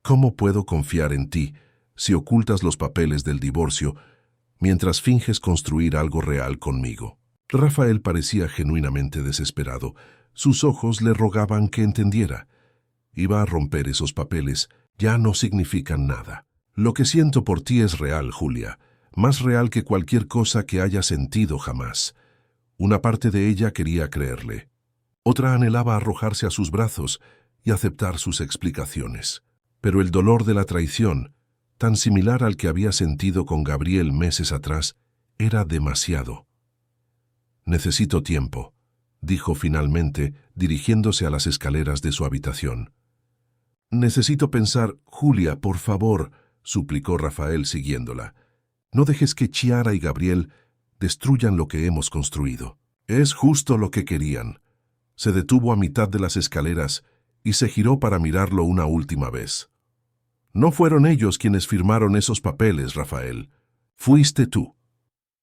Speaker 1: ¿Cómo puedo confiar en ti si ocultas los papeles del divorcio mientras finges construir algo real conmigo? Rafael parecía genuinamente desesperado. Sus ojos le rogaban que entendiera. Iba a romper esos papeles. Ya no significan nada. Lo que siento por ti es real, Julia. Más real que cualquier cosa que haya sentido jamás. Una parte de ella quería creerle. Otra anhelaba arrojarse a sus brazos y aceptar sus explicaciones. Pero el dolor de la traición, tan similar al que había sentido con Gabriel meses atrás, era demasiado. Necesito tiempo, dijo finalmente, dirigiéndose a las escaleras de su habitación. Necesito pensar. Julia, por favor, suplicó Rafael siguiéndola. No dejes que Chiara y Gabriel destruyan lo que hemos construido. Es justo lo que querían. Se detuvo a mitad de las escaleras y se giró para mirarlo una última vez. No fueron ellos quienes firmaron esos papeles, Rafael. Fuiste tú.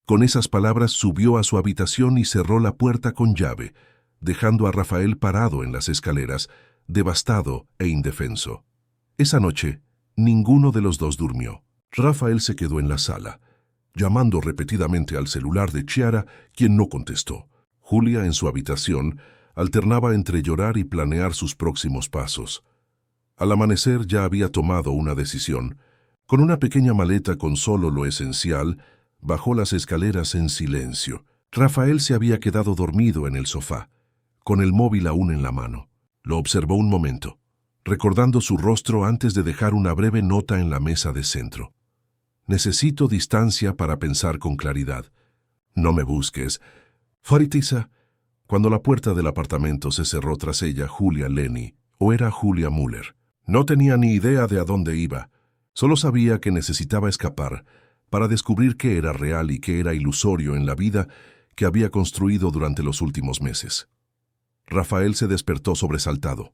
Speaker 1: Con esas palabras subió a su habitación y cerró la puerta con llave, dejando a Rafael parado en las escaleras, devastado e indefenso. Esa noche, ninguno de los dos durmió. Rafael se quedó en la sala, llamando repetidamente al celular de Chiara, quien no contestó. Julia, en su habitación, alternaba entre llorar y planear sus próximos pasos. Al amanecer ya había tomado una decisión. Con una pequeña maleta con solo lo esencial, bajó las escaleras en silencio. Rafael se había quedado dormido en el sofá, con el móvil aún en la mano. Lo observó un momento, recordando su rostro antes de dejar una breve nota en la mesa de centro. Necesito distancia para pensar con claridad. No me busques. Faritisa. Cuando la puerta del apartamento se cerró tras ella, Julia Lenny, o era Julia Müller. No tenía ni idea de a dónde iba. Solo sabía que necesitaba escapar para descubrir qué era real y qué era ilusorio en la vida que había construido durante los últimos meses. Rafael se despertó sobresaltado,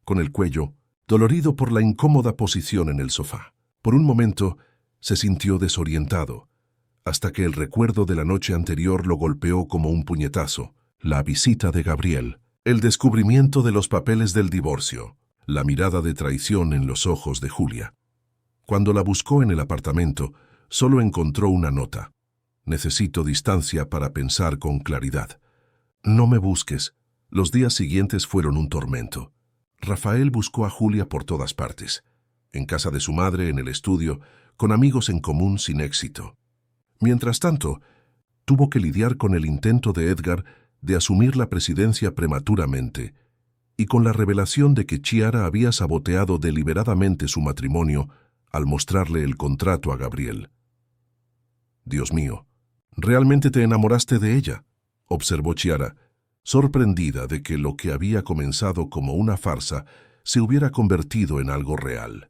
Speaker 1: con el cuello dolorido por la incómoda posición en el sofá. Por un momento se sintió desorientado, hasta que el recuerdo de la noche anterior lo golpeó como un puñetazo. La visita de Gabriel, el descubrimiento de los papeles del divorcio, la mirada de traición en los ojos de Julia. Cuando la buscó en el apartamento, solo encontró una nota. Necesito distancia para pensar con claridad. No me busques. Los días siguientes fueron un tormento. Rafael buscó a Julia por todas partes, en casa de su madre, en el estudio, con amigos en común sin éxito. Mientras tanto, tuvo que lidiar con el intento de Edgar de asumir la presidencia prematuramente y con la revelación de que Chiara había saboteado deliberadamente su matrimonio al mostrarle el contrato a Gabriel. «Dios mío, ¿realmente te enamoraste de ella?», observó Chiara, sorprendida de que lo que había comenzado como una farsa se hubiera convertido en algo real.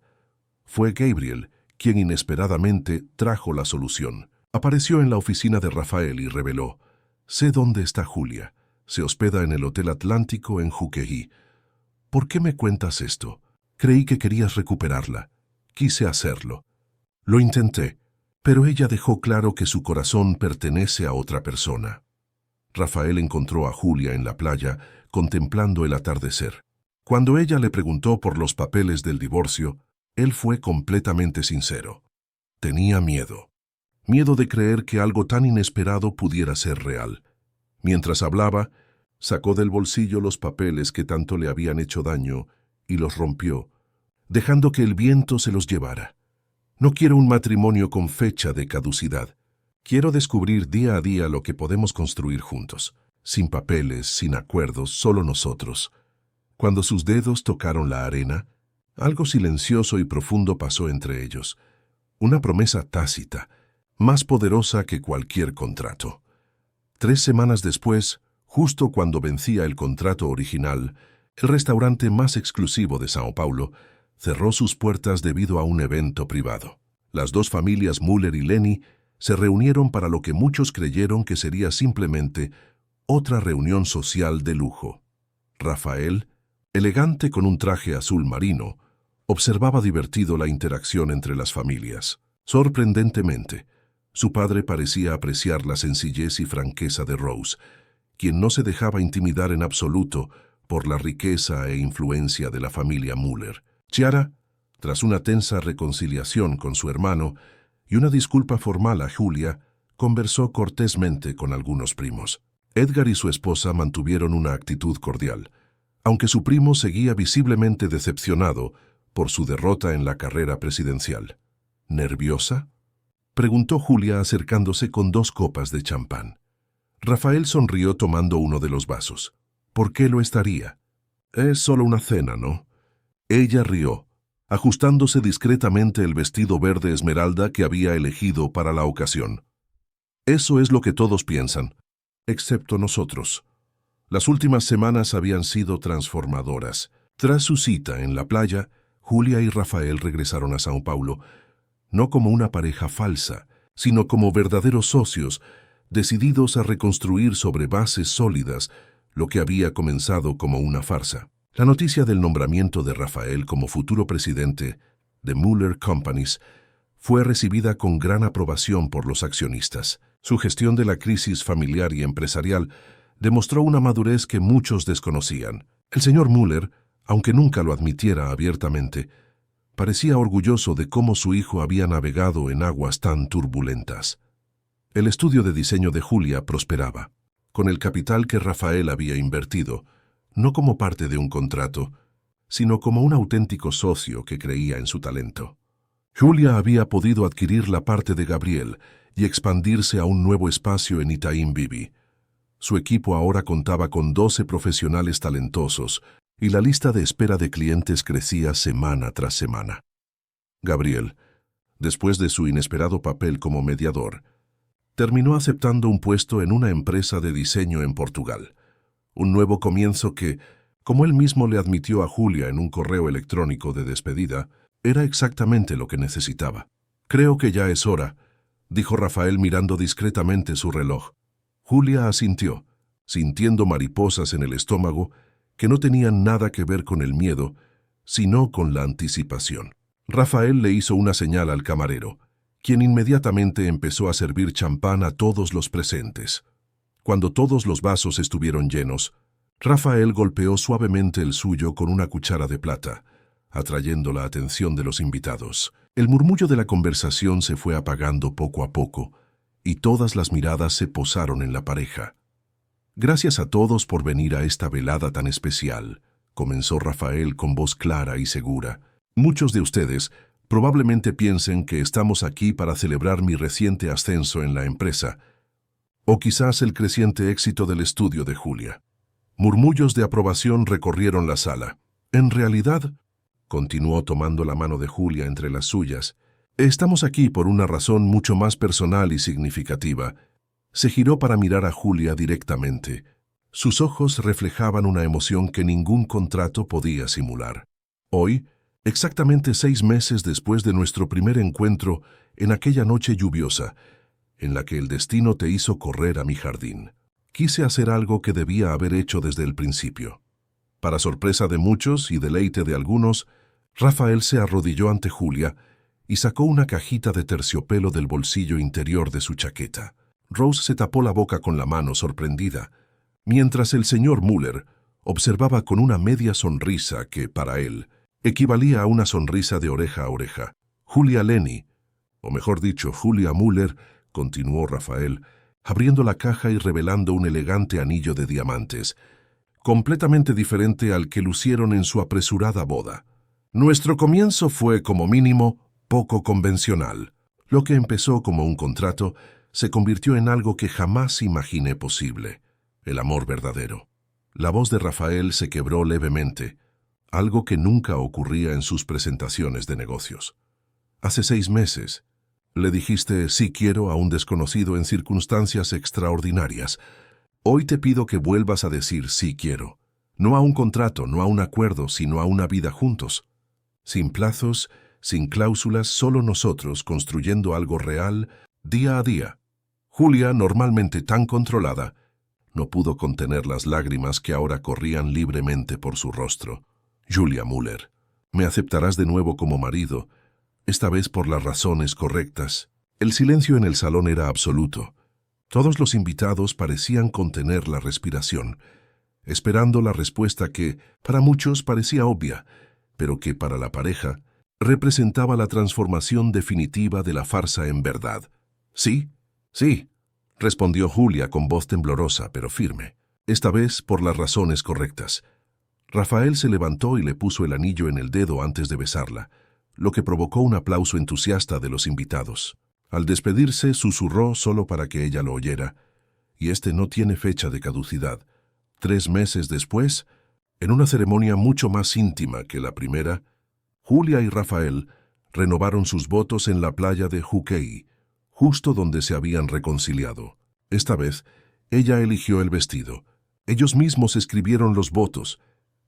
Speaker 1: Fue Gabriel quien inesperadamente trajo la solución. Apareció en la oficina de Rafael y reveló: «Sé dónde está Julia. Se hospeda en el Hotel Atlántico en Juquejí. ¿Por qué me cuentas esto? Creí que querías recuperarla. Quise hacerlo. Lo intenté, pero ella dejó claro que su corazón pertenece a otra persona». Rafael encontró a Julia en la playa contemplando el atardecer. Cuando ella le preguntó por los papeles del divorcio, él fue completamente sincero. Tenía miedo. Miedo de creer que algo tan inesperado pudiera ser real. Mientras hablaba, sacó del bolsillo los papeles que tanto le habían hecho daño y los rompió, dejando que el viento se los llevara. «No quiero un matrimonio con fecha de caducidad. Quiero descubrir día a día lo que podemos construir juntos, sin papeles, sin acuerdos, solo nosotros». Cuando sus dedos tocaron la arena, algo silencioso y profundo pasó entre ellos. Una promesa tácita, más poderosa que cualquier contrato. 3 semanas después, justo cuando vencía el contrato original, el restaurante más exclusivo de Sao Paulo cerró sus puertas debido a un evento privado. Las dos familias Müller y Lenny se reunieron para lo que muchos creyeron que sería simplemente otra reunión social de lujo. Rafael, elegante con un traje azul marino, observaba divertido la interacción entre las familias. Sorprendentemente, su padre parecía apreciar la sencillez y franqueza de Rose, quien no se dejaba intimidar en absoluto por la riqueza e influencia de la familia Müller. Chiara, tras una tensa reconciliación con su hermano y una disculpa formal a Julia, conversó cortésmente con algunos primos. Edgar y su esposa mantuvieron una actitud cordial, aunque su primo seguía visiblemente decepcionado por su derrota en la carrera presidencial. «¿Nerviosa?», preguntó Julia acercándose con 2 copas de champán. Rafael sonrió tomando uno de los vasos. «¿Por qué lo estaría? Es solo una cena, ¿no?». Ella rió, ajustándose discretamente el vestido verde esmeralda que había elegido para la ocasión. «Eso es lo que todos piensan, excepto nosotros». Las últimas semanas habían sido transformadoras. Tras su cita en la playa, Julia y Rafael regresaron a Sao Paulo, no como una pareja falsa, sino como verdaderos socios, decididos a reconstruir sobre bases sólidas lo que había comenzado como una farsa. La noticia del nombramiento de Rafael como futuro presidente de Müller Companies fue recibida con gran aprobación por los accionistas. Su gestión de la crisis familiar y empresarial demostró una madurez que muchos desconocían. El señor Müller, aunque nunca lo admitiera abiertamente, parecía orgulloso de cómo su hijo había navegado en aguas tan turbulentas. El estudio de diseño de Julia prosperaba, con el capital que Rafael había invertido, no como parte de un contrato, sino como un auténtico socio que creía en su talento. Julia había podido adquirir la parte de Gabriel y expandirse a un nuevo espacio en Itaim Bibi. Su equipo ahora contaba con 12 profesionales talentosos y la lista de espera de clientes crecía semana tras semana. Gabriel, después de su inesperado papel como mediador, terminó aceptando un puesto en una empresa de diseño en Portugal. Un nuevo comienzo que, como él mismo le admitió a Julia en un correo electrónico de despedida, era exactamente lo que necesitaba. «Creo que ya es hora», dijo Rafael mirando discretamente su reloj. Julia asintió, sintiendo mariposas en el estómago que no tenían nada que ver con el miedo, sino con la anticipación. Rafael le hizo una señal al camarero, quien inmediatamente empezó a servir champán a todos los presentes. Cuando todos los vasos estuvieron llenos, Rafael golpeó suavemente el suyo con una cuchara de plata, atrayendo la atención de los invitados. El murmullo de la conversación se fue apagando poco a poco, y todas las miradas se posaron en la pareja. «Gracias a todos por venir a esta velada tan especial», comenzó Rafael con voz clara y segura. Muchos de ustedes probablemente piensen que estamos aquí para celebrar mi reciente ascenso en la empresa, o quizás el creciente éxito del estudio de Julia. Murmullos de aprobación recorrieron la sala. En realidad, continuó tomando la mano de Julia entre las suyas, estamos aquí por una razón mucho más personal y significativa. Se giró para mirar a Julia directamente. Sus ojos reflejaban una emoción que ningún contrato podía simular. Hoy, exactamente 6 meses después de nuestro primer encuentro en aquella noche lluviosa, en la que el destino te hizo correr a mi jardín, quise hacer algo que debía haber hecho desde el principio. Para sorpresa de muchos y deleite de algunos, Rafael se arrodilló ante Julia y sacó una cajita de terciopelo del bolsillo interior de su chaqueta. Rose se tapó la boca con la mano, sorprendida, mientras el señor Müller observaba con una media sonrisa que, para él, equivalía a una sonrisa de oreja a oreja. Julia Lenny, o mejor dicho, Julia Müller, continuó Rafael, abriendo la caja y revelando un elegante anillo de diamantes, completamente diferente al que lucieron en su apresurada boda. Nuestro comienzo fue, como mínimo, poco convencional. Lo que empezó como un contrato se convirtió en algo que jamás imaginé posible: el amor verdadero. La voz de Rafael se quebró levemente, algo que nunca ocurría en sus presentaciones de negocios. Hace 6 meses, le dijiste sí quiero a un desconocido en circunstancias extraordinarias. Hoy te pido que vuelvas a decir sí quiero. No a un contrato, no a un acuerdo, sino a una vida juntos. Sin plazos, sin cláusulas, solo nosotros construyendo algo real, día a día. Julia, normalmente tan controlada, no pudo contener las lágrimas que ahora corrían libremente por su rostro. Julia Müller, me aceptarás de nuevo como marido, esta vez por las razones correctas. El silencio en el salón era absoluto. Todos los invitados parecían contener la respiración, esperando la respuesta que, para muchos, parecía obvia, pero que para la pareja representaba la transformación definitiva de la farsa en verdad. «Sí, sí», respondió Julia con voz temblorosa pero firme, esta vez por las razones correctas. Rafael se levantó y le puso el anillo en el dedo antes de besarla, lo que provocó un aplauso entusiasta de los invitados. Al despedirse, susurró solo para que ella lo oyera, y este no tiene fecha de caducidad. 3 meses después, en una ceremonia mucho más íntima que la primera, Julia y Rafael renovaron sus votos en la playa de Juquei, justo donde se habían reconciliado. Esta vez, ella eligió el vestido. Ellos mismos escribieron los votos,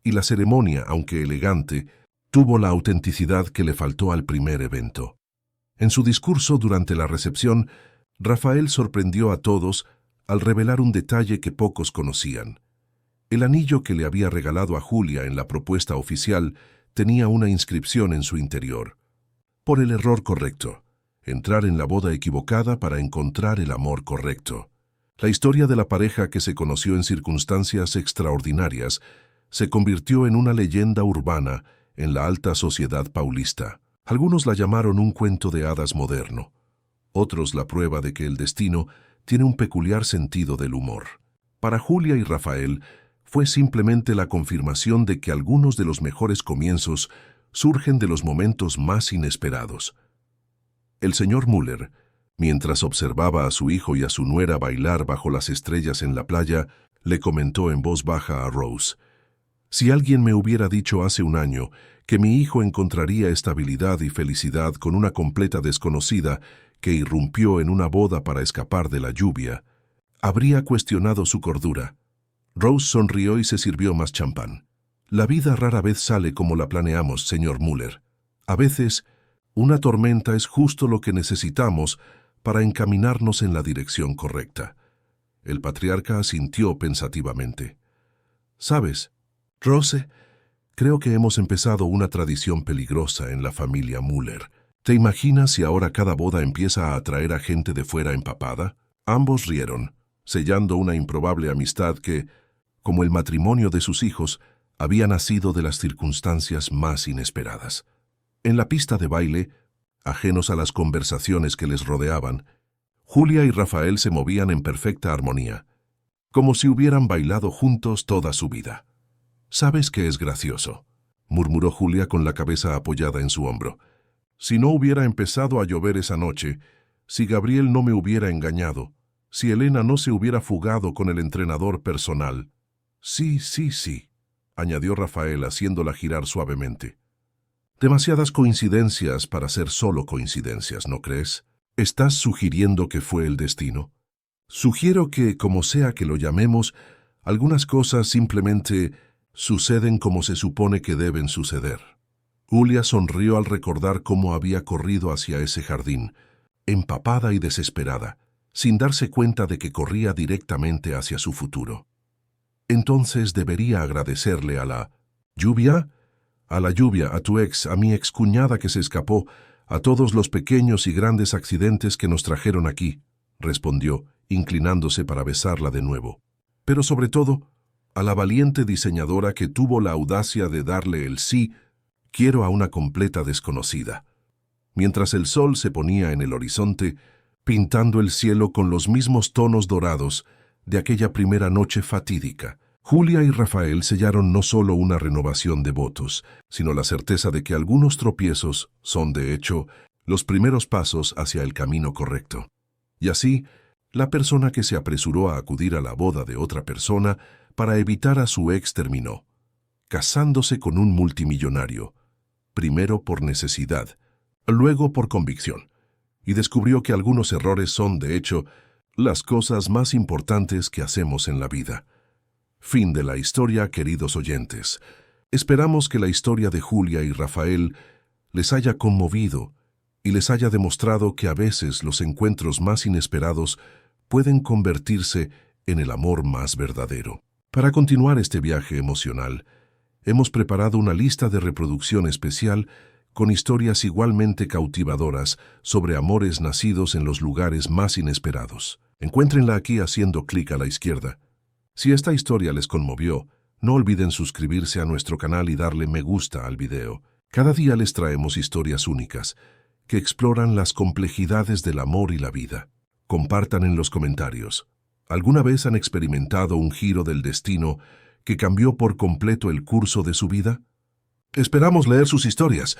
Speaker 1: y la ceremonia, aunque elegante, tuvo la autenticidad que le faltó al primer evento. En su discurso durante la recepción, Rafael sorprendió a todos al revelar un detalle que pocos conocían. El anillo que le había regalado a Julia en la propuesta oficial tenía una inscripción en su interior. Por el error correcto. Entrar en la boda equivocada para encontrar el amor correcto. La historia de la pareja que se conoció en circunstancias extraordinarias se convirtió en una leyenda urbana en la alta sociedad paulista. Algunos la llamaron un cuento de hadas moderno, otros la prueba de que el destino tiene un peculiar sentido del humor. Para Julia y Rafael fue simplemente la confirmación de que algunos de los mejores comienzos surgen de los momentos más inesperados. El señor Müller, mientras observaba a su hijo y a su nuera bailar bajo las estrellas en la playa, le comentó en voz baja a Rose: «Si alguien me hubiera dicho hace un año que mi hijo encontraría estabilidad y felicidad con una completa desconocida que irrumpió en una boda para escapar de la lluvia, habría cuestionado su cordura». Rose sonrió y se sirvió más champán. «La vida rara vez sale como la planeamos, señor Müller. A veces, una tormenta es justo lo que necesitamos para encaminarnos en la dirección correcta». El patriarca asintió pensativamente. «¿Sabes, Rose? Creo que hemos empezado una tradición peligrosa en la familia Müller. ¿Te imaginas si ahora cada boda empieza a atraer a gente de fuera empapada?» Ambos rieron, sellando una improbable amistad que, como el matrimonio de sus hijos, había nacido de las circunstancias más inesperadas. En la pista de baile, ajenos a las conversaciones que les rodeaban, Julia y Rafael se movían en perfecta armonía, como si hubieran bailado juntos toda su vida. «¿Sabes qué es gracioso?», murmuró Julia con la cabeza apoyada en su hombro. «Si no hubiera empezado a llover esa noche, si Gabriel no me hubiera engañado, si Elena no se hubiera fugado con el entrenador personal». «Sí, sí, sí», añadió Rafael haciéndola girar suavemente. «Demasiadas coincidencias para ser solo coincidencias, ¿no crees? ¿Estás sugiriendo que fue el destino? Sugiero que, como sea que lo llamemos, algunas cosas simplemente suceden como se supone que deben suceder». Julia sonrió al recordar cómo había corrido hacia ese jardín, empapada y desesperada, sin darse cuenta de que corría directamente hacia su futuro. «Entonces debería agradecerle a la lluvia, a tu ex, a mi excuñada que se escapó, a todos los pequeños y grandes accidentes que nos trajeron aquí», respondió, inclinándose para besarla de nuevo. «Pero sobre todo, a la valiente diseñadora que tuvo la audacia de darle el sí, quiero a una completa desconocida». Mientras el sol se ponía en el horizonte, pintando el cielo con los mismos tonos dorados de aquella primera noche fatídica, Julia y Rafael sellaron no solo una renovación de votos, sino la certeza de que algunos tropiezos son, de hecho, los primeros pasos hacia el camino correcto. Y así, la persona que se apresuró a acudir a la boda de otra persona para evitar a su ex terminó casándose con un multimillonario, primero por necesidad, luego por convicción, y descubrió que algunos errores son, de hecho, las cosas más importantes que hacemos en la vida. Fin de la historia, queridos oyentes. Esperamos que la historia de Julia y Rafael les haya conmovido y les haya demostrado que a veces los encuentros más inesperados pueden convertirse en el amor más verdadero. Para continuar este viaje emocional, hemos preparado una lista de reproducción especial con historias igualmente cautivadoras sobre amores nacidos en los lugares más inesperados. Encuéntrenla aquí haciendo clic a la izquierda. Si esta historia les conmovió, no olviden suscribirse a nuestro canal y darle me gusta al video. Cada día les traemos historias únicas que exploran las complejidades del amor y la vida. Compartan en los comentarios. ¿Alguna vez han experimentado un giro del destino que cambió por completo el curso de su vida? Esperamos leer sus historias.